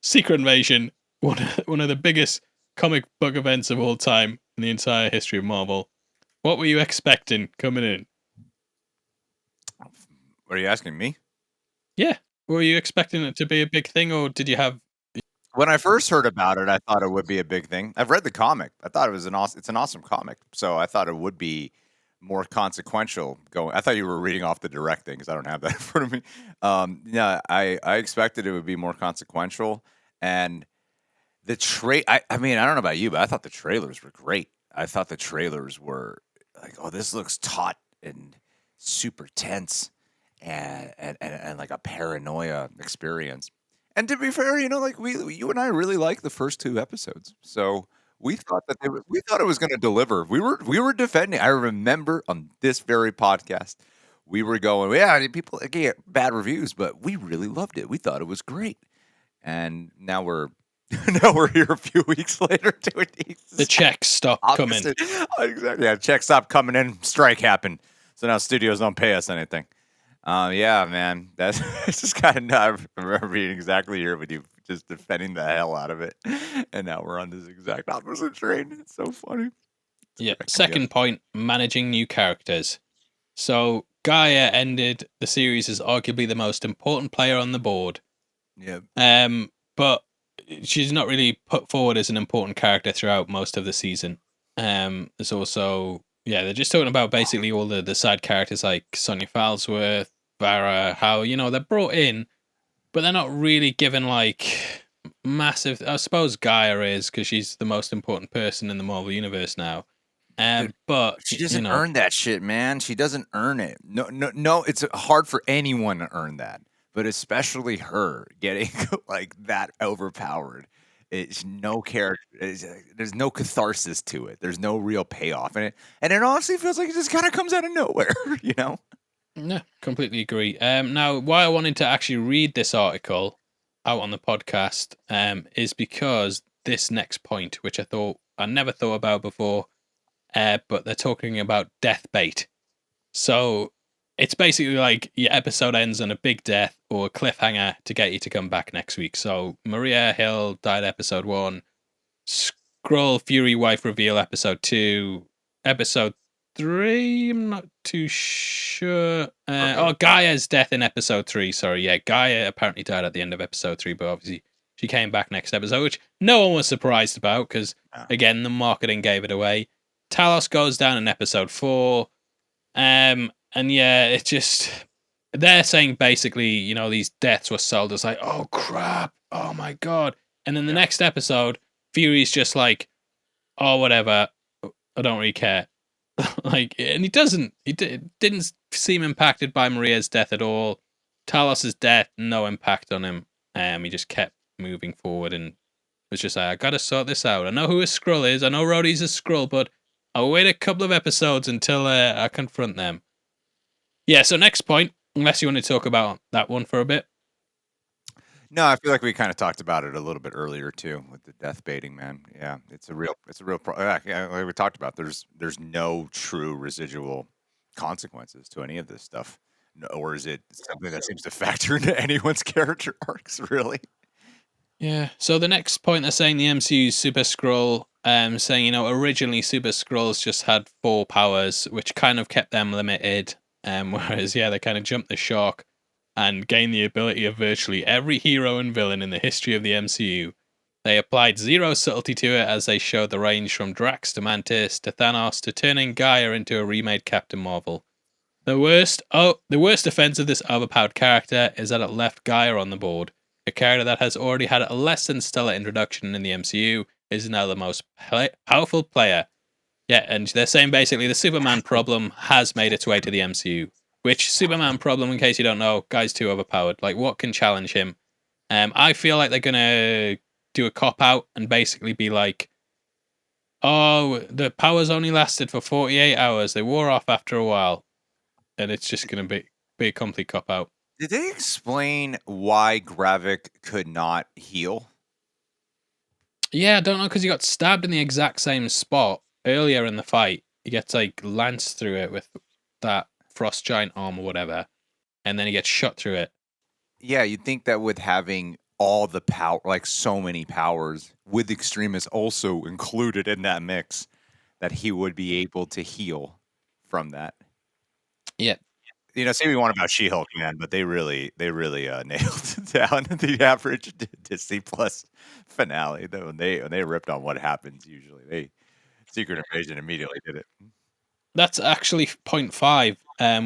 Secret Invasion, one of the biggest comic book events of all time in the entire history of Marvel. What were you expecting coming in? What are you asking me? Yeah, were you expecting it to be a big thing, or did you have? When I first heard about it, I thought it would be a big thing. I've read the comic. I thought it was it's an awesome comic. So I thought it would be more consequential going. I thought you were reading off the direct thing because I don't have that in front of me. Yeah, I expected it would be more consequential. And I mean, I don't know about you, but I thought the trailers were great. I thought the trailers were like, oh, this looks taut and super tense and like a paranoia experience. And to be fair, you know, like you and I really like the first 2 episodes. So we thought it was going to deliver. We were defending. I remember on this very podcast, we were going, yeah, people get bad reviews, but we really loved it. We thought it was great. And now we're now we're here a few weeks later doing the The exact checks stop coming. opposite. Exactly. Yeah, check stopped coming in, strike happened. So now studios don't pay us anything. Yeah, man, that's it's just kind of. I remember being exactly here with you, just defending the hell out of it, and now we're on this exact opposite train. It's so funny. It's Yeah. cracking me up. Second point, managing new characters. So Gaia ended the series as arguably the most important player on the board. Yeah, But she's not really put forward as an important character throughout most of the season. There's also, yeah, they're just talking about basically all the side characters like Sonya Falsworth, Vara, how, they're brought in, but they're not really given like massive. I suppose Gaia is, because she's the most important person in the Marvel universe now. dude, But she doesn't earn that shit, man. She doesn't earn it. No, no, no. It's hard for anyone to earn that, but especially her getting like that overpowered. It's no character. There's no catharsis to it. There's no real payoff in it, and it honestly feels like it just kind of comes out of nowhere. You know? no, completely agree. Now, why I wanted to actually read this article out on the podcast, is because this next point, which I never thought about before, but they're talking about death bait. So it's basically like your episode ends on a big death or a cliffhanger to get you to come back next week. So Maria Hill died episode 1. Scroll Fury wife reveal episode 2. Episode 3, I'm not too sure. Okay. Gaia's death in episode 3. Sorry, yeah, Gaia apparently died at the end of episode 3, but obviously she came back next episode, which no one was surprised about because, Yeah. again, the marketing gave it away. Talos goes down in episode 4. And yeah, it's just, they're saying basically, these deaths were sold as like, oh crap, oh my god. And then the Yeah. next episode, Fury's just like, oh whatever, I don't really care. Like, and didn't seem impacted by Maria's death at all. Talos's death, no impact on him. He just kept moving forward and was just like, I gotta sort this out. I know who a Skrull is. I know Rhodey's a Skrull, but I'll wait a couple of episodes until I confront them. Yeah, so next point, unless you want to talk about that one for a bit. No, I feel like we kind of talked about it a little bit earlier too with the death baiting, man. Yeah, it's a real, yeah, like we talked about. There's no true residual. consequences to any of this stuff. Or is it something that seems to factor into anyone's character arcs, really? Yeah. So the next point they're saying the MCU's Super Skrull, saying originally Super Skrulls just had 4 powers, which kind of kept them limited. Whereas they kind of jumped the shark and gained the ability of virtually every hero and villain in the history of the MCU. They applied zero subtlety to it as they showed the range from Drax to Mantis to Thanos to turning Gaia into a remade Captain Marvel. The worst offense of this overpowered character is that it left Gaia on the board. A character that has already had a less than stellar introduction in the MCU is now the most powerful player. Yeah, and they're saying basically the Superman problem has made its way to the MCU. Which Superman problem, in case you don't know, guy's too overpowered. Like, what can challenge him? I feel like they're gonna do a cop out and basically be like, "Oh, the powers only lasted for 48 hours. They wore off after a while." And it's just gonna be a complete cop out. Did they explain why Gravik could not heal? Yeah, I don't know because he got stabbed in the exact same spot earlier in the fight. He gets like lanced through it with that frost giant arm or whatever, and then he gets shot through it. Yeah, you'd think that with having all the power, like so many powers, with Extremis also included in that mix, that he would be able to heal from that. Yeah, Say what you want about She-Hulk, man, but they really nailed it down the average Disney Plus finale. Though when they ripped on what happens, usually they Secret Invasion immediately did it. that's actually point five,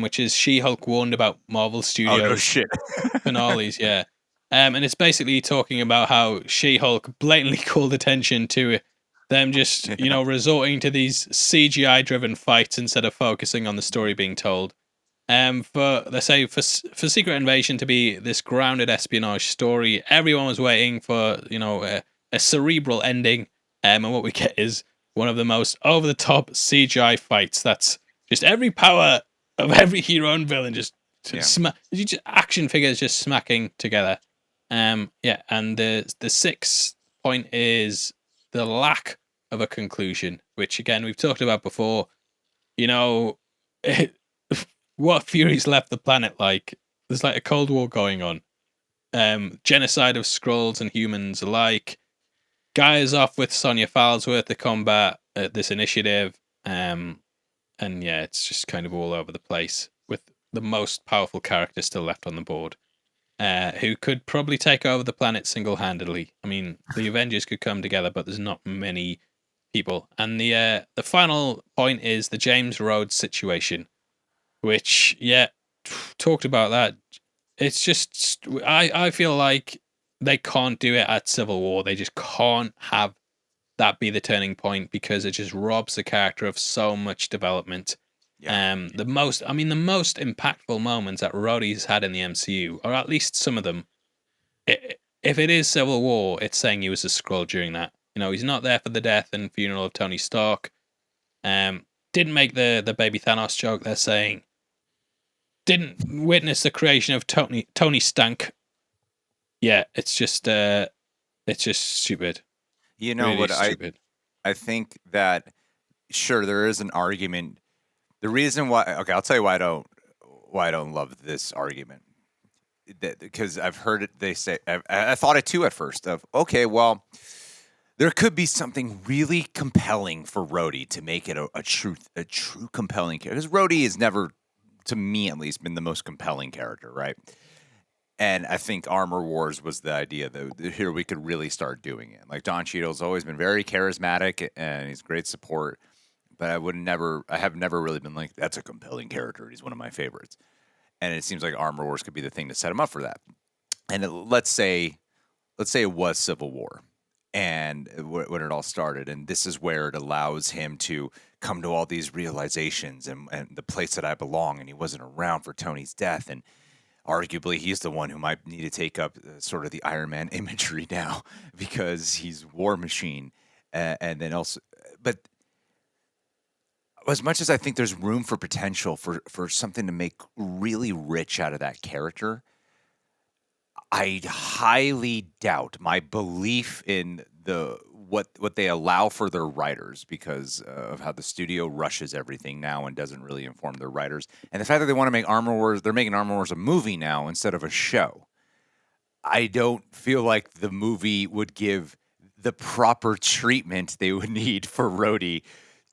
which is She-Hulk warned about Marvel Oh no Studios shit. finales. Yeah, and it's basically talking about how She-Hulk blatantly called attention to them just Yeah. resorting to these CGI-driven fights instead of focusing on the story being told. For let's say for Secret Invasion to be this grounded espionage story, everyone was waiting for a cerebral ending. And what we get is one of the most over the top CGI fights. That's just every power of every hero and villain just Yeah. action figures just smacking together. Yeah, and the sixth point is the lack of a conclusion, which again we've talked about before. You know, what Fury's left the planet like. There's like a cold war going on. Genocide of Skrulls and humans alike. Guy is off with Sonya Falsworth to combat this initiative. And yeah, it's just kind of all over the place with the most powerful character still left on the board. Who could probably take over the planet single-handedly. I mean, the Avengers could come together, but there's not many people. And the final point is the James Rhodes situation, which talked about that. It's just I feel like they can't do it at Civil War. They just can't have that be the turning point because it just robs the character of so much development. Yeah. The most impactful moments that Rhodey's had in the MCU, or at least some of them, if it is Civil War, it's saying he was a Skrull during that. He's not there for the death and funeral of Tony Stark. Didn't make the baby Thanos joke. They're saying didn't witness the creation of Tony Stank. Yeah, it's just stupid. You know Really what stupid. I think that sure there is an argument. The reason why okay, I'll tell you why I don't love this argument. Because I've heard it they say I thought it too at first of okay, well, there could be something really compelling for Rhodey to make it a true compelling character. Because Rhodey has never, to me at least, been the most compelling character, right? And I think Armor Wars was the idea that here we could really start doing it. Like Don Cheadle's always been very charismatic and he's great support, but I have never really been like that's a compelling character. He's one of my favorites, and it seems like Armor Wars could be the thing to set him up for that. And let's say it was Civil War, and when it all started, and this is where it allows him to come to all these realizations and the place that I belong, and he wasn't around for Tony's death, and arguably he's the one who might need to take up sort of the Iron Man imagery now because he's War Machine, and then also, but as much as I think there's room for potential for something to make really rich out of that character, I highly doubt my belief in the what they allow for their writers because of how the studio rushes everything now and doesn't really inform their writers, and the fact that they want to make Armor Wars, they're making Armor Wars a movie now instead of a show. I don't feel like the movie would give the proper treatment they would need for Rhodey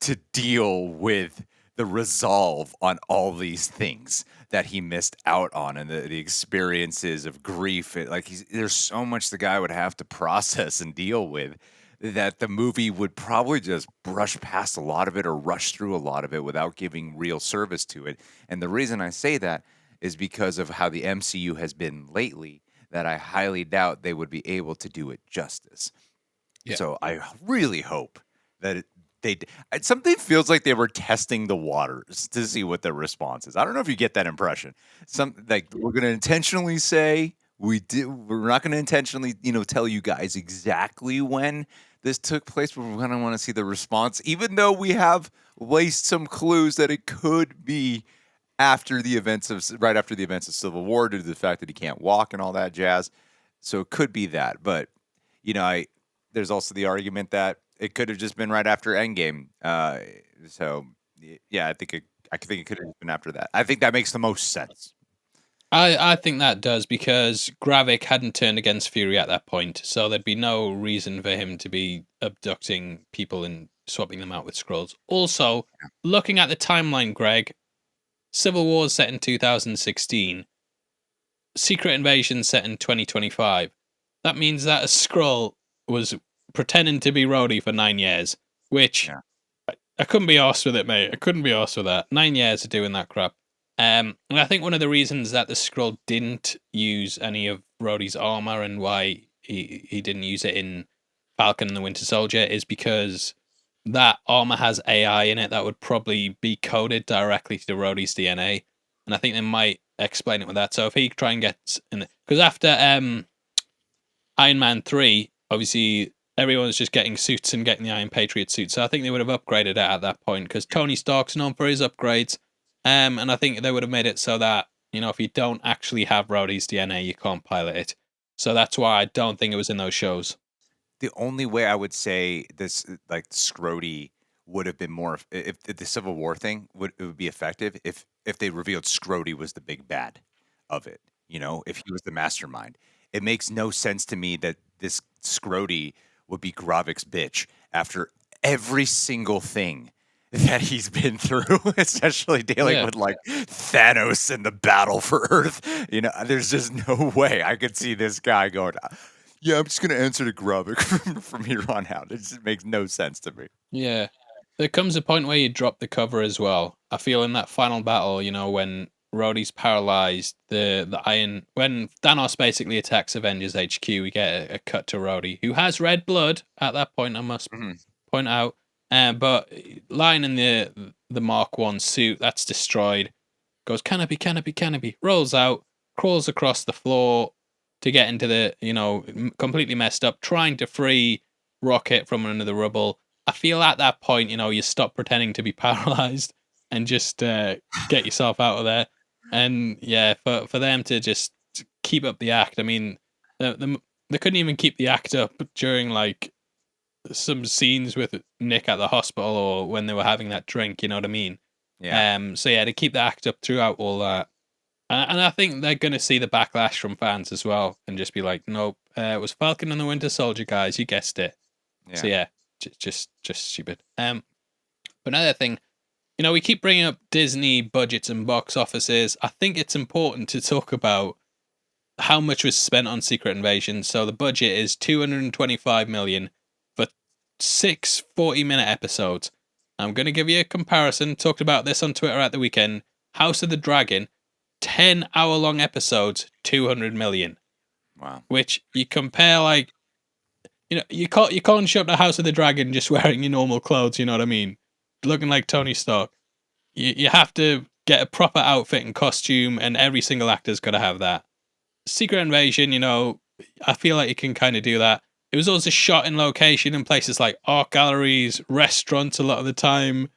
to deal with the resolve on all these things that he missed out on and the experiences of grief. Like there's so much the guy would have to process and deal with that the movie would probably just brush past a lot of it or rush through a lot of it without giving real service to it. And the reason I say that is because of how the MCU has been lately, that I highly doubt they would be able to do it justice. Yeah. So I really hope that something feels like they were testing the waters to see what the response is. I don't know if you get that impression. We're going to intentionally say we're not going to intentionally, tell you guys exactly when this took place, but we're going to want to see the response, even though we have laced some clues that it could be right after the events of Civil War, due to the fact that he can't walk and all that jazz. So it could be that, but there's also the argument that it could have just been right after Endgame. Yeah, I think it could have been after that. I think that makes the most sense. I think that does, because Gravik hadn't turned against Fury at that point, so there'd be no reason for him to be abducting people and swapping them out with Skrulls. Also, looking at the timeline, Greg, Civil War set in 2016, Secret Invasion set in 2025. That means that a Skrull was pretending to be Rhodey for 9 years, which I couldn't be arsed with it, mate. I couldn't be arsed with that. 9 years of doing that crap. And I think one of the reasons that the Skrull didn't use any of Rhodey's armor and why he didn't use it in Falcon and the Winter Soldier is because that armor has AI in it that would probably be coded directly to Rhodey's DNA. And I think they might explain it with that. So if he try and gets in, because after Iron Man 3, obviously everyone's just getting suits and getting the Iron Patriot suit. So I think they would have upgraded it at that point, because Tony Stark's known for his upgrades. And I think they would have made it so that, if you don't actually have Rhodey's DNA, you can't pilot it. So that's why I don't think it was in those shows. The only way I would say this, like Scrody, would have been more if the Civil War thing would be effective if they revealed Scrody was the big bad of it. If he was the mastermind. It makes no sense to me that this Scrody would be Gravik's bitch after every single thing that he's been through, especially dealing with like Thanos and the battle for Earth. There's just no way I could see this guy going, yeah, I'm just going to answer to Gravik from here on out. It just makes no sense to me. Yeah. There comes a point where you drop the cover as well. I feel in that final battle, when Rhodey's paralyzed, when Thanos basically attacks Avengers HQ, we get a cut to Rhodey, who has red blood at that point, I must point out. But lying in the Mark 1 suit, that's destroyed. Goes, canopy, canopy, canopy, rolls out, crawls across the floor to get into the, completely messed up, trying to free Rocket from under the rubble. I feel at that point, you stop pretending to be paralyzed and just get yourself out of there. And yeah, for them to just keep up the act, I mean, they couldn't even keep the act up during like some scenes with Nick at the hospital or when they were having that drink, you know what I mean? Yeah. So yeah, to keep the act up throughout all that. And I think they're going to see the backlash from fans as well and just be like, nope, it was Falcon and the Winter Soldier, guys. You guessed it. Yeah. So yeah, just stupid. But another thing, we keep bringing up Disney budgets and box offices. I think it's important to talk about how much was spent on Secret Invasion. So the budget is $225 million for 6 40-minute episodes. I'm going to give you a comparison. Talked about this on Twitter at the weekend. House of the Dragon, 10-hour-long episodes, 200 million. Wow. Which you compare, like, you can't show up to House of the Dragon just wearing your normal clothes, you know what I mean? Looking like Tony Stark. You have to get a proper outfit and costume, and every single actor's got to have that. Secret Invasion, I feel like you can kind of do that. It was also shot in location in places like art galleries, restaurants a lot of the time,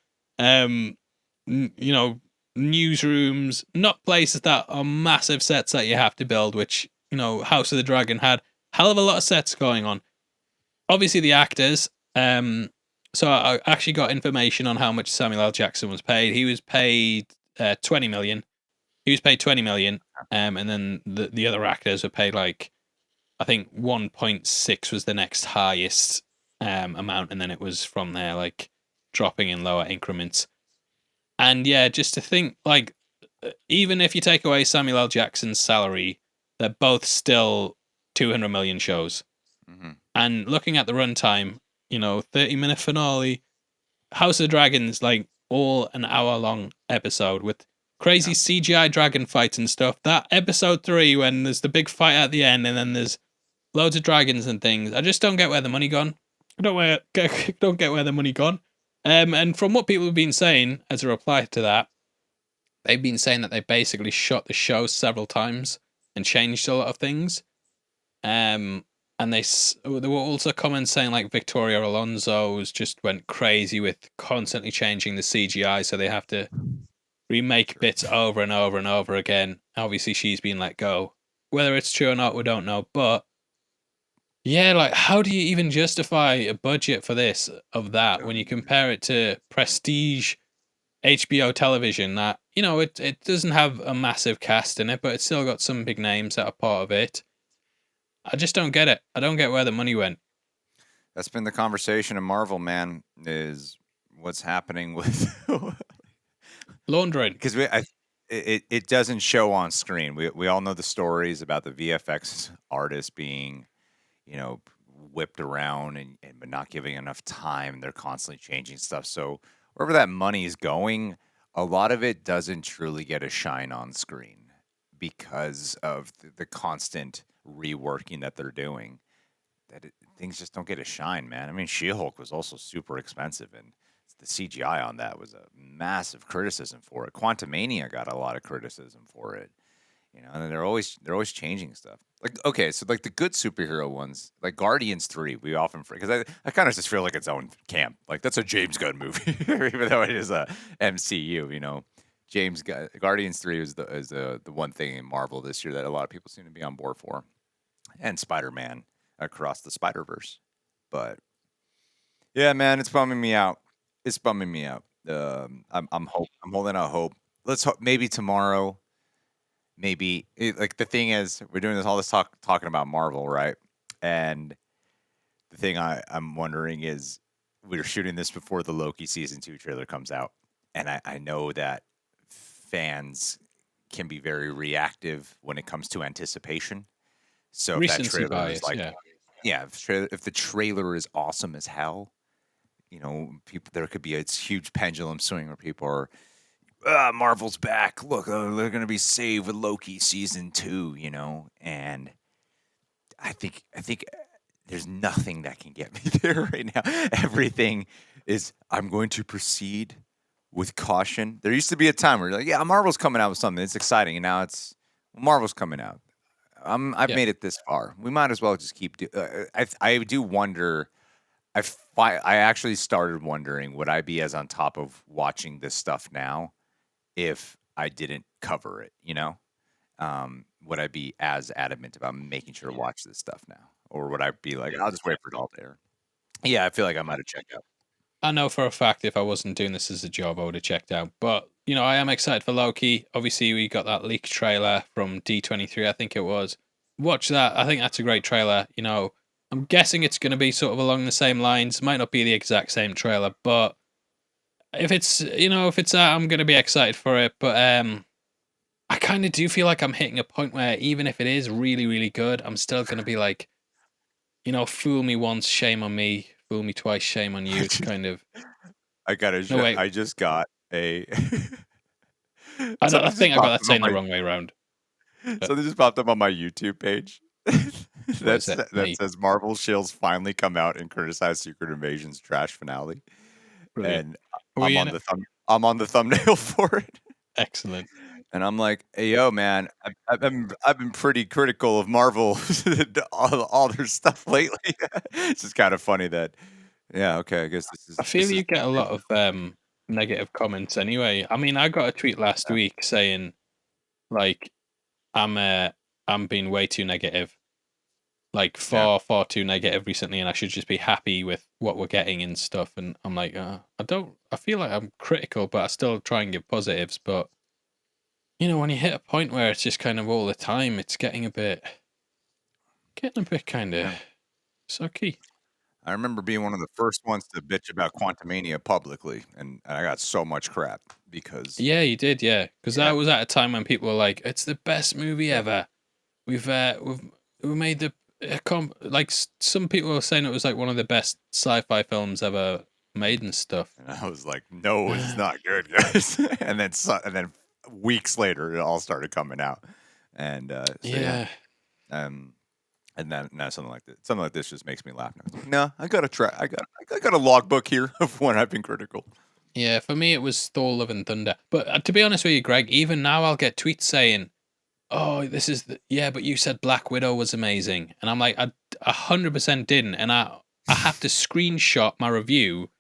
newsrooms, not places that are massive sets that you have to build, which, House of the Dragon had hell of a lot of sets going on. obviously the actors. So I actually got information on how much Samuel L. Jackson was paid. He was paid 20 million. He was paid 20 million. And then the other actors were paid like, I think 1.6 was the next highest amount, and then it was from there like dropping in lower increments. And yeah, just to think like, even if you take away Samuel L. Jackson's salary, they're both still 200 million shows. Hmm. And looking at the runtime, 30-minute finale, House of the Dragons, like all an hour long episode with crazy Yeah. CGI dragon fights and stuff. That episode 3, when there's the big fight at the end and then there's loads of dragons and things. I just don't get where the money gone. I don't get where the money gone. And from what people have been saying as a reply to that, they've been saying that they basically shot the show several times and changed a lot of things. Um, and there were also comments saying like Victoria Alonso's just went crazy with constantly changing the CGI, so they have to remake Sure. bits over and over and over again. Obviously, she's been let go. Whether it's true or not, we don't know. But yeah, like how do you even justify a budget for this of that when you compare it to prestige HBO television that, it doesn't have a massive cast in it, but it's still got some big names that are part of it. I just don't get it. I don't get where the money went. That's been the conversation in Marvel, man. Is what's happening with Laundering. because it doesn't show on screen. We all know the stories about the VFX artists being, whipped around and but not giving enough time. They're constantly changing stuff. So wherever that money is going, a lot of it doesn't truly get a shine on screen because of the constant reworking that they're doing. Things just don't get a shine, man. I mean, She-Hulk was also super expensive, and the CGI on that was a massive criticism for it. Quantumania got a lot of criticism for it, and they're always changing stuff. Like, okay, so like the good superhero ones, like Guardians 3, we often because I kind of just feel like its own camp. Like that's a James Gunn movie, even though it is a MCU. Guardians 3 is the one thing in Marvel this year that a lot of people seem to be on board for, and Spider-Man across the Spider-Verse. But yeah, man, it's bumming me out. It's bumming me out. I'm holding out hope. Let's hope maybe tomorrow. Maybe like the thing is, we're doing all this talking about Marvel, right? And the thing I'm wondering is, we're shooting this before the Loki season 2 trailer comes out, and I know that fans can be very reactive when it comes to anticipation. So if that Recency trailer is bias, like, yeah. yeah, if the trailer is awesome as hell, people there could be a huge pendulum swing where people are, Marvel's back. Look, they're gonna be saved with Loki season 2, and I think there's nothing that can get me there right now. Everything is, I'm going to proceed with caution. There used to be a time where you're like, yeah, Marvel's coming out with something. It's exciting, and now it's, well, Marvel's coming out. I've Yeah. made it this far. We might as well just keep. I do wonder. I actually started wondering, would I be as on top of watching this stuff now if I didn't cover it? Would I be as adamant about making sure to watch this stuff now, or would I be like, I'll just wait for it all to air? Yeah, I feel like I might have checked out. I know for a fact if I wasn't doing this as a job, I would have checked out. But, I am excited for Loki. Obviously, we got that leaked trailer from D23, I think it was. Watch that. I think that's a great trailer. I'm guessing it's going to be sort of along the same lines. Might not be the exact same trailer, but if it's that, I'm going to be excited for it. But I kind of do feel like I'm hitting a point where even if it is really, really good, I'm still going to be like, fool me once, shame on me. Fool me twice, shame on I you. It's just, kind of, I gotta. no, wait. I just got a. I Something just think I got popped that up on saying the my. wrong way around. But Something just popped up on my YouTube page. what is it? That says Marvel Shields finally come out and criticize Secret Invasion's trash finale, Brilliant. and Are we in it? I'm on the thumbnail for it. Excellent. And I'm like, "Hey, yo, man, I've been pretty critical of Marvel, all their stuff lately." It's just kind of funny that, yeah, okay, I guess this I is feel this is you get a lot of negative comments anyway. I mean, I got a tweet last week saying like I'm uh I'm being way too negative. like Yeah. far too negative recently, and I should just be happy with what we're getting and stuff. And I'm like, I feel like I'm critical, but I still try and give positives. But when you hit a point where it's just kind of all the time, it's getting a bit kind of Yeah. sucky. I remember being one of the first ones to bitch about Quantumania publicly, and I got so much crap because Yeah, you did, yeah, because that yeah, was at a time when people were like, "It's the best movie yeah. ever. We made the some people were saying it was like one of the best sci-fi films ever made and stuff." And I was like, "No, it's not good, guys." And then weeks later, it all started coming out, and so yeah, Yeah, um, and then now something like this just makes me laugh. Now. No, I got a try. I got a logbook here of when I've been critical. yeah. For me, it was Thor: Love and Thunder. But to be honest with you, Greg, even now I'll get tweets saying, "Oh, this is yeah, but you said Black Widow was amazing," and I'm like, I 100% didn't, and I have to screenshot my review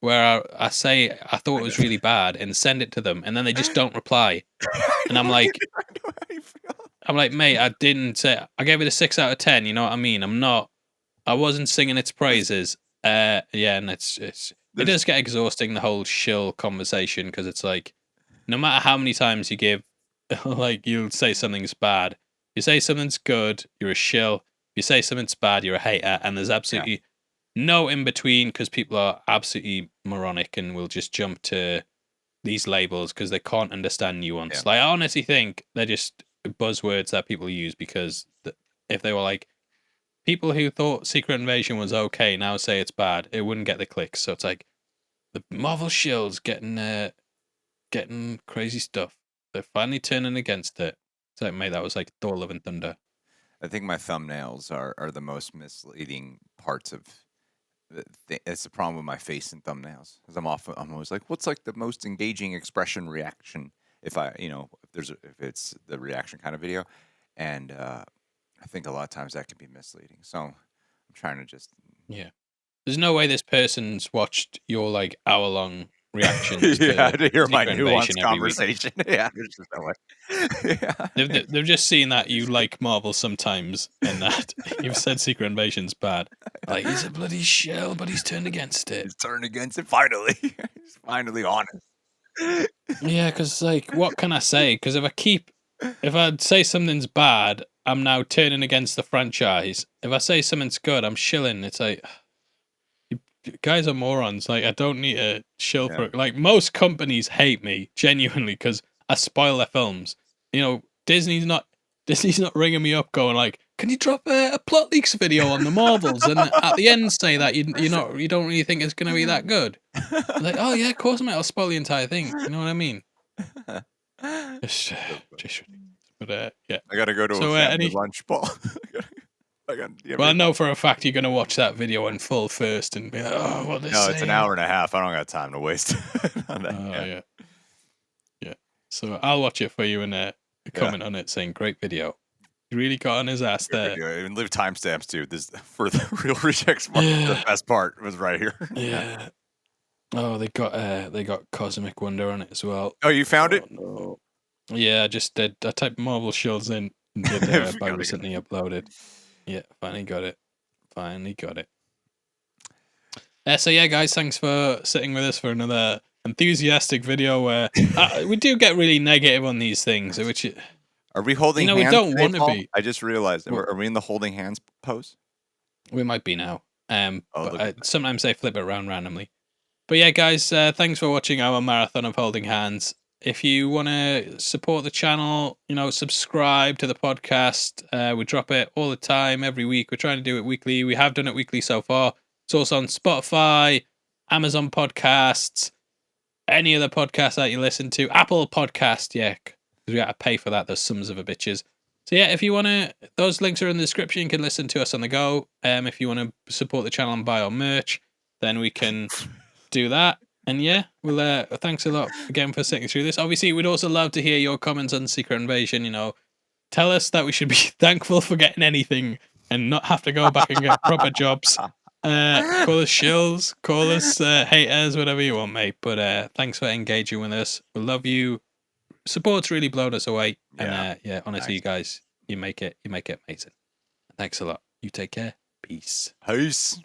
where I say I thought I it know. was really bad and send it to them, and then they just don't reply, I and know, I know how you feel. I'm like, mate, I didn't say. I gave it a 6 out of 10. You know what I mean? I wasn't singing its praises. Yeah, and it There's does get exhausting, the whole shill conversation, because it's like no matter how many times you give, like you'll say something's bad, you say something's good, you're a shill. If you say something's bad, you're a hater, and there's yeah, absolutely no in between because people are absolutely moronic and will just jump to these labels because they can't understand yeah, nuance. Like I honestly think they're just buzzwords that people use because if they were like people who thought Secret Invasion was okay now say it's bad, it wouldn't get the clicks. So it's like the Marvel shills getting crazy stuff. They're finally turning against it. It's like, mate, that was like Thor: Love and Thunder. I think my thumbnails are the most misleading parts of. It's the problem with my face and thumbnails because I'm always like, what's like the most engaging expression reaction if if it's the reaction kind of video, and I think a lot of times that can be misleading. So I'm trying to just Yeah. There's no way this person's watched your like hour-long reactions yeah to to hear my Secret Invasion nuanced every week. conversation. Yeah, there's just no way. Yeah, They've just seen that you like Marvel sometimes, and that you've said Secret Invasion's bad. Like he's a bloody shell, but he's turned against it. he's turned against it finally. He's finally honest. Yeah, because like, what can I say? Because if I say something's bad, I'm now turning against the franchise. If I say something's good, I'm shilling. It's like you guys are morons. Like I don't need to shill Yeah. for it. Like most companies hate me genuinely because I spoil their films. Disney's not ringing me up going like, "Can you drop a plot leaks video on the Marvels?" And at the end say that you don't really think it's gonna be that good. Like, oh yeah, of course, mate. I'll spoil the entire thing. You know what I mean? It's So funny. just ridiculous. But yeah. I gotta go to a So family lunch, Paul. Do you have well, I any know for a fact you're gonna watch that video in full first and be like, "Oh, what they're No, it's an saying." hour and a half. I don't got time to waste on that. Oh Yeah. yeah, yeah. So I'll watch it for you and Yeah. comment on it saying, "Great video." He really got on his ass Good there. video. And leave timestamps too. This for the real rejects part. The Yeah, best part was right here. Yeah. yeah. Oh, they got Cosmic Wonder on it as well. Oh, you found Oh it? no. Yeah, I just did. I typed Marvel Shields in and did We by gotta go. recently uploaded. Yeah, finally got it. Finally got it. So yeah, guys, thanks for sitting with us for another enthusiastic video where we do get really negative on these things, which Are we holding we hands don't today, want to Paul? be. I just realized. Well, Are we in the holding hands pose? we might be now. Oh, But look at that. sometimes they flip it around randomly. But yeah, guys, thanks for watching our marathon of holding hands. If you want to support the channel, subscribe to the podcast. We drop it all the time, every week. We're trying to do it weekly. We have done it weekly so far. It's also on Spotify, Amazon Podcasts, any other podcast that you listen to, Apple Podcast, yeah, because we got to pay for that. Those sums of a bitches. So yeah, if you want to, those links are in the description. You can listen to us on the go. If you want to support the channel and buy our merch, then we can do that. And yeah, well, thanks a lot again for sitting through this. Obviously, we'd also love to hear your comments on Secret Invasion. Tell us that we should be thankful for getting anything and not have to go back and get proper jobs. Call us shills, call us haters, whatever you want, mate. But thanks for engaging with us. We love you. Support's really blown us away. And Yeah. yeah, honestly, Nice. you guys, you make it amazing. Thanks a lot. You take care. Peace. Peace.